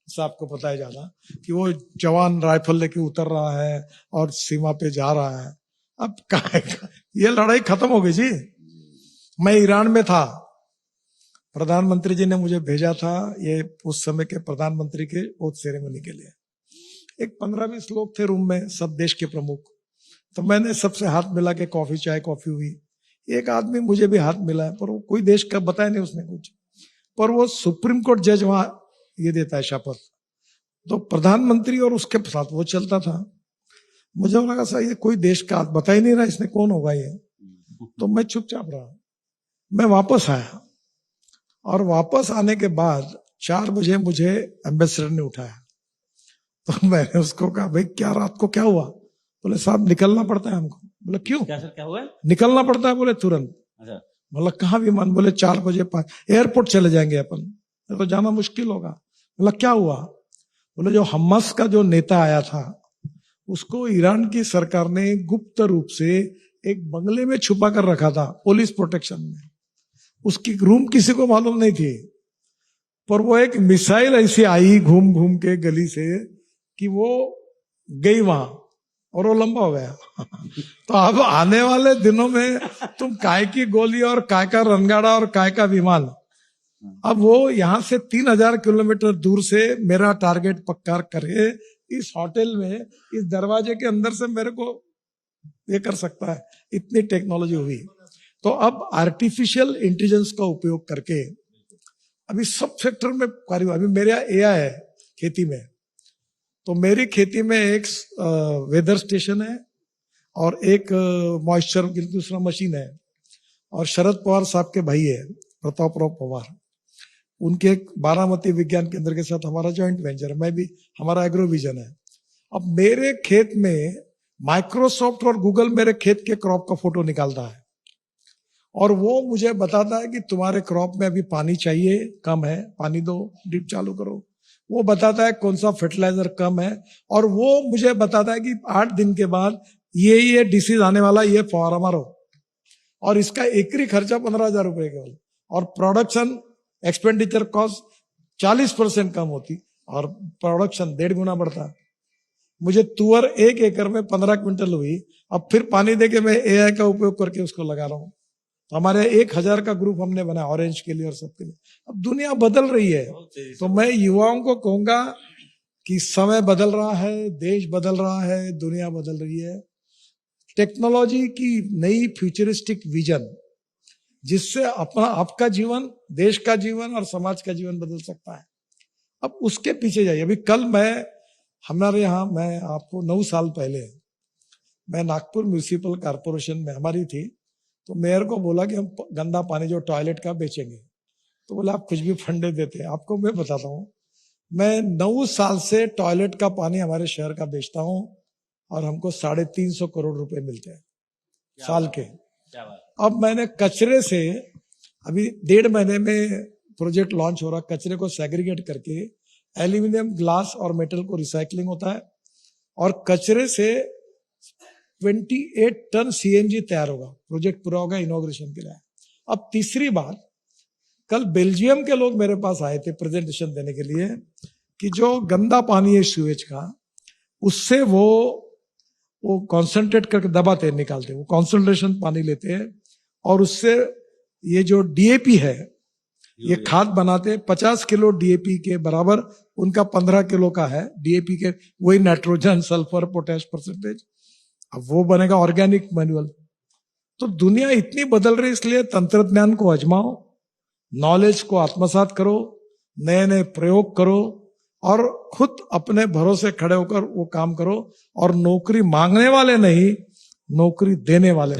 साहब को पता है ज्यादा, कि वो जवान राइफल लेके उतर रहा है और सीमा पे जा रहा है। अब ये लड़ाई खत्म हो गई जी। मैं ईरान में था, प्रधानमंत्री जी ने मुझे भेजा था, ये उस समय के प्रधानमंत्री के ओथ सेरेमनी के लिए। एक 15-20 लोग थे रूम में, सब देश के प्रमुख। तो मैंने सबसे हाथ मिला के कॉफी चाय कॉफी हुई। एक आदमी मुझे भी हाथ मिला है, पर वो कोई देश का बताया नहीं उसने कुछ, पर वो सुप्रीम कोर्ट जज वहां ये देता है शपथ, तो प्रधानमंत्री और उसके साथ वो चलता था। मुझे लगा सर ये कोई देश का बता ही नहीं रहा, इसने कौन होगा ये। तो मैं चुपचाप रहा। मैं वापस आया और वापस आने के बाद 4 बजे मुझे एम्बेसडर ने उठाया। तो मैंने उसको कहा भाई क्या रात को क्या हुआ? बोले साहब निकलना पड़ता है हमको। बोले क्यों? क्या सर क्या हुआ? निकलना पड़ता है बोले तुरंत। अच्छा। बोला कहाँ विमान? बोले 4 बजे 5 एयरपोर्ट चले जाएंगे अपन, तो जाना मुश्किल होगा। बोला क्या हुआ? बोले जो हमास का जो नेता आया था उसको ईरान की सरकार ने गुप्त रूप से एक बंगले में छुपा कर रखा था पुलिस प्रोटेक्शन में। उसकी रूम किसी को मालूम नहीं थी, पर वो एक मिसाइल ऐसी आई घूम घूम के गली से कि वो गई वहां और वो लंबा हो गया। तो अब आने वाले दिनों में तुम काय की गोली और काय का रनगाड़ा और काय का विमान, अब वो यहां से 3000 किलोमीटर दूर से मेरा टारगेट पक्का करे, इस होटल में इस दरवाजे के अंदर से मेरे को ये कर सकता है। इतनी टेक्नोलॉजी हुई। तो अब आर्टिफिशियल इंटेलिजेंस का उपयोग करके अभी सब सेक्टर में कार्य हुआ। अभी मेरे यहाँ एआई है खेती में, तो मेरी खेती में एक वेदर स्टेशन है और एक मॉइस्चर की दूसरा मशीन है। और शरद पवार साहब के भाई है प्रतापराव पवार, उनके एक बारामती विज्ञान केंद्र के साथ हमारा जॉइंट वेंचर है, मैं भी, हमारा एग्रो विजन है। अब मेरे खेत में माइक्रोसॉफ्ट और गूगल मेरे खेत के क्रॉप का फोटो निकालता है और वो मुझे बताता है कि तुम्हारे क्रॉप में अभी पानी चाहिए, कम है, पानी दो, ड्रिप चालू करो। वो बताता है कौन सा फर्टिलाइजर कम है, और वो मुझे बताता है कि 8 दिन के बाद ये डिसीज आने वाला, ये फवारा मारो। और इसका एकरी खर्चा 15,000 रुपए केवल, और प्रोडक्शन एक्सपेंडिचर कॉस्ट 40% कम होती, और प्रोडक्शन 1.5 गुना बढ़ता। मुझे तुअर 1 एकड़ में 15 क्विंटल हुई, अब फिर पानी देके मैं एआई का उपयोग करके उसको लगा रहा हूं। तो हमारे 1000 का ग्रुप हमने बनाया ऑरेंज के लिए और सबके लिए। अब दुनिया बदल रही है, तो मैं युवाओं को कहूंगा कि समय बदल रहा है, देश बदल रहा है, दुनिया बदल रही है। टेक्नोलॉजी की नई फ्यूचरिस्टिक विजन, जिससे अपना आपका जीवन, देश का जीवन और समाज का जीवन बदल सकता है। अब उसके पीछे जाइए। अभी कल हमारे यहाँ, मैं आपको 9 साल पहले मैं नागपुर म्यूनिसिपल कॉर्पोरेशन में हमारी थी, तो मेयर को बोला कि हम गंदा पानी जो टॉयलेट का बेचेंगे। तो बोला आप कुछ भी फंडे देते हैं। आपको मैं बताता हूँ, मैं 9 साल से टॉयलेट का पानी हमारे शहर का बेचता हूँ, और हमको 350 करोड़ रुपए मिलते हैं साल के। क्या बात। अब मैंने कचरे से, अभी 1.5 महीने में प्रोजेक्ट लॉन्च हो रहा, कचरे को सेग्रीगेट करके एल्यूमिनियम, ग्लास और मेटल को रिसाइकलिंग होता है, और कचरे से 28 टन सीएनजी तैयार होगा। प्रोजेक्ट पूरा होगा, इनॉग्रेशन के लिए। अब तीसरी बात, कल बेल्जियम के लोग मेरे पास आए थे प्रेजेंटेशन देने के लिए, कि जो गंदा पानी है सीवेज का, उससे वो कॉन्सेंट्रेट करके दबाते हैं, निकालते हैं, वो कॉन्सेंट्रेशन पानी लेते हैं, और उससे ये जो डीएपी है, ये खाद बनाते। 50 किलो डीएपी के बराबर उनका 15 किलो का है डीएपी के, वही नाइट्रोजन, सल्फर, पोटेश परसेंटेज। अब वो बनेगा ऑर्गेनिक मैन्युअल। तो दुनिया इतनी बदल रही, इसलिए तंत्रज्ञान को आजमाओ, नॉलेज को आत्मसात करो, नए नए प्रयोग करो, और खुद अपने भरोसे खड़े होकर वो काम करो। और नौकरी मांगने वाले नहीं, नौकरी देने वाले।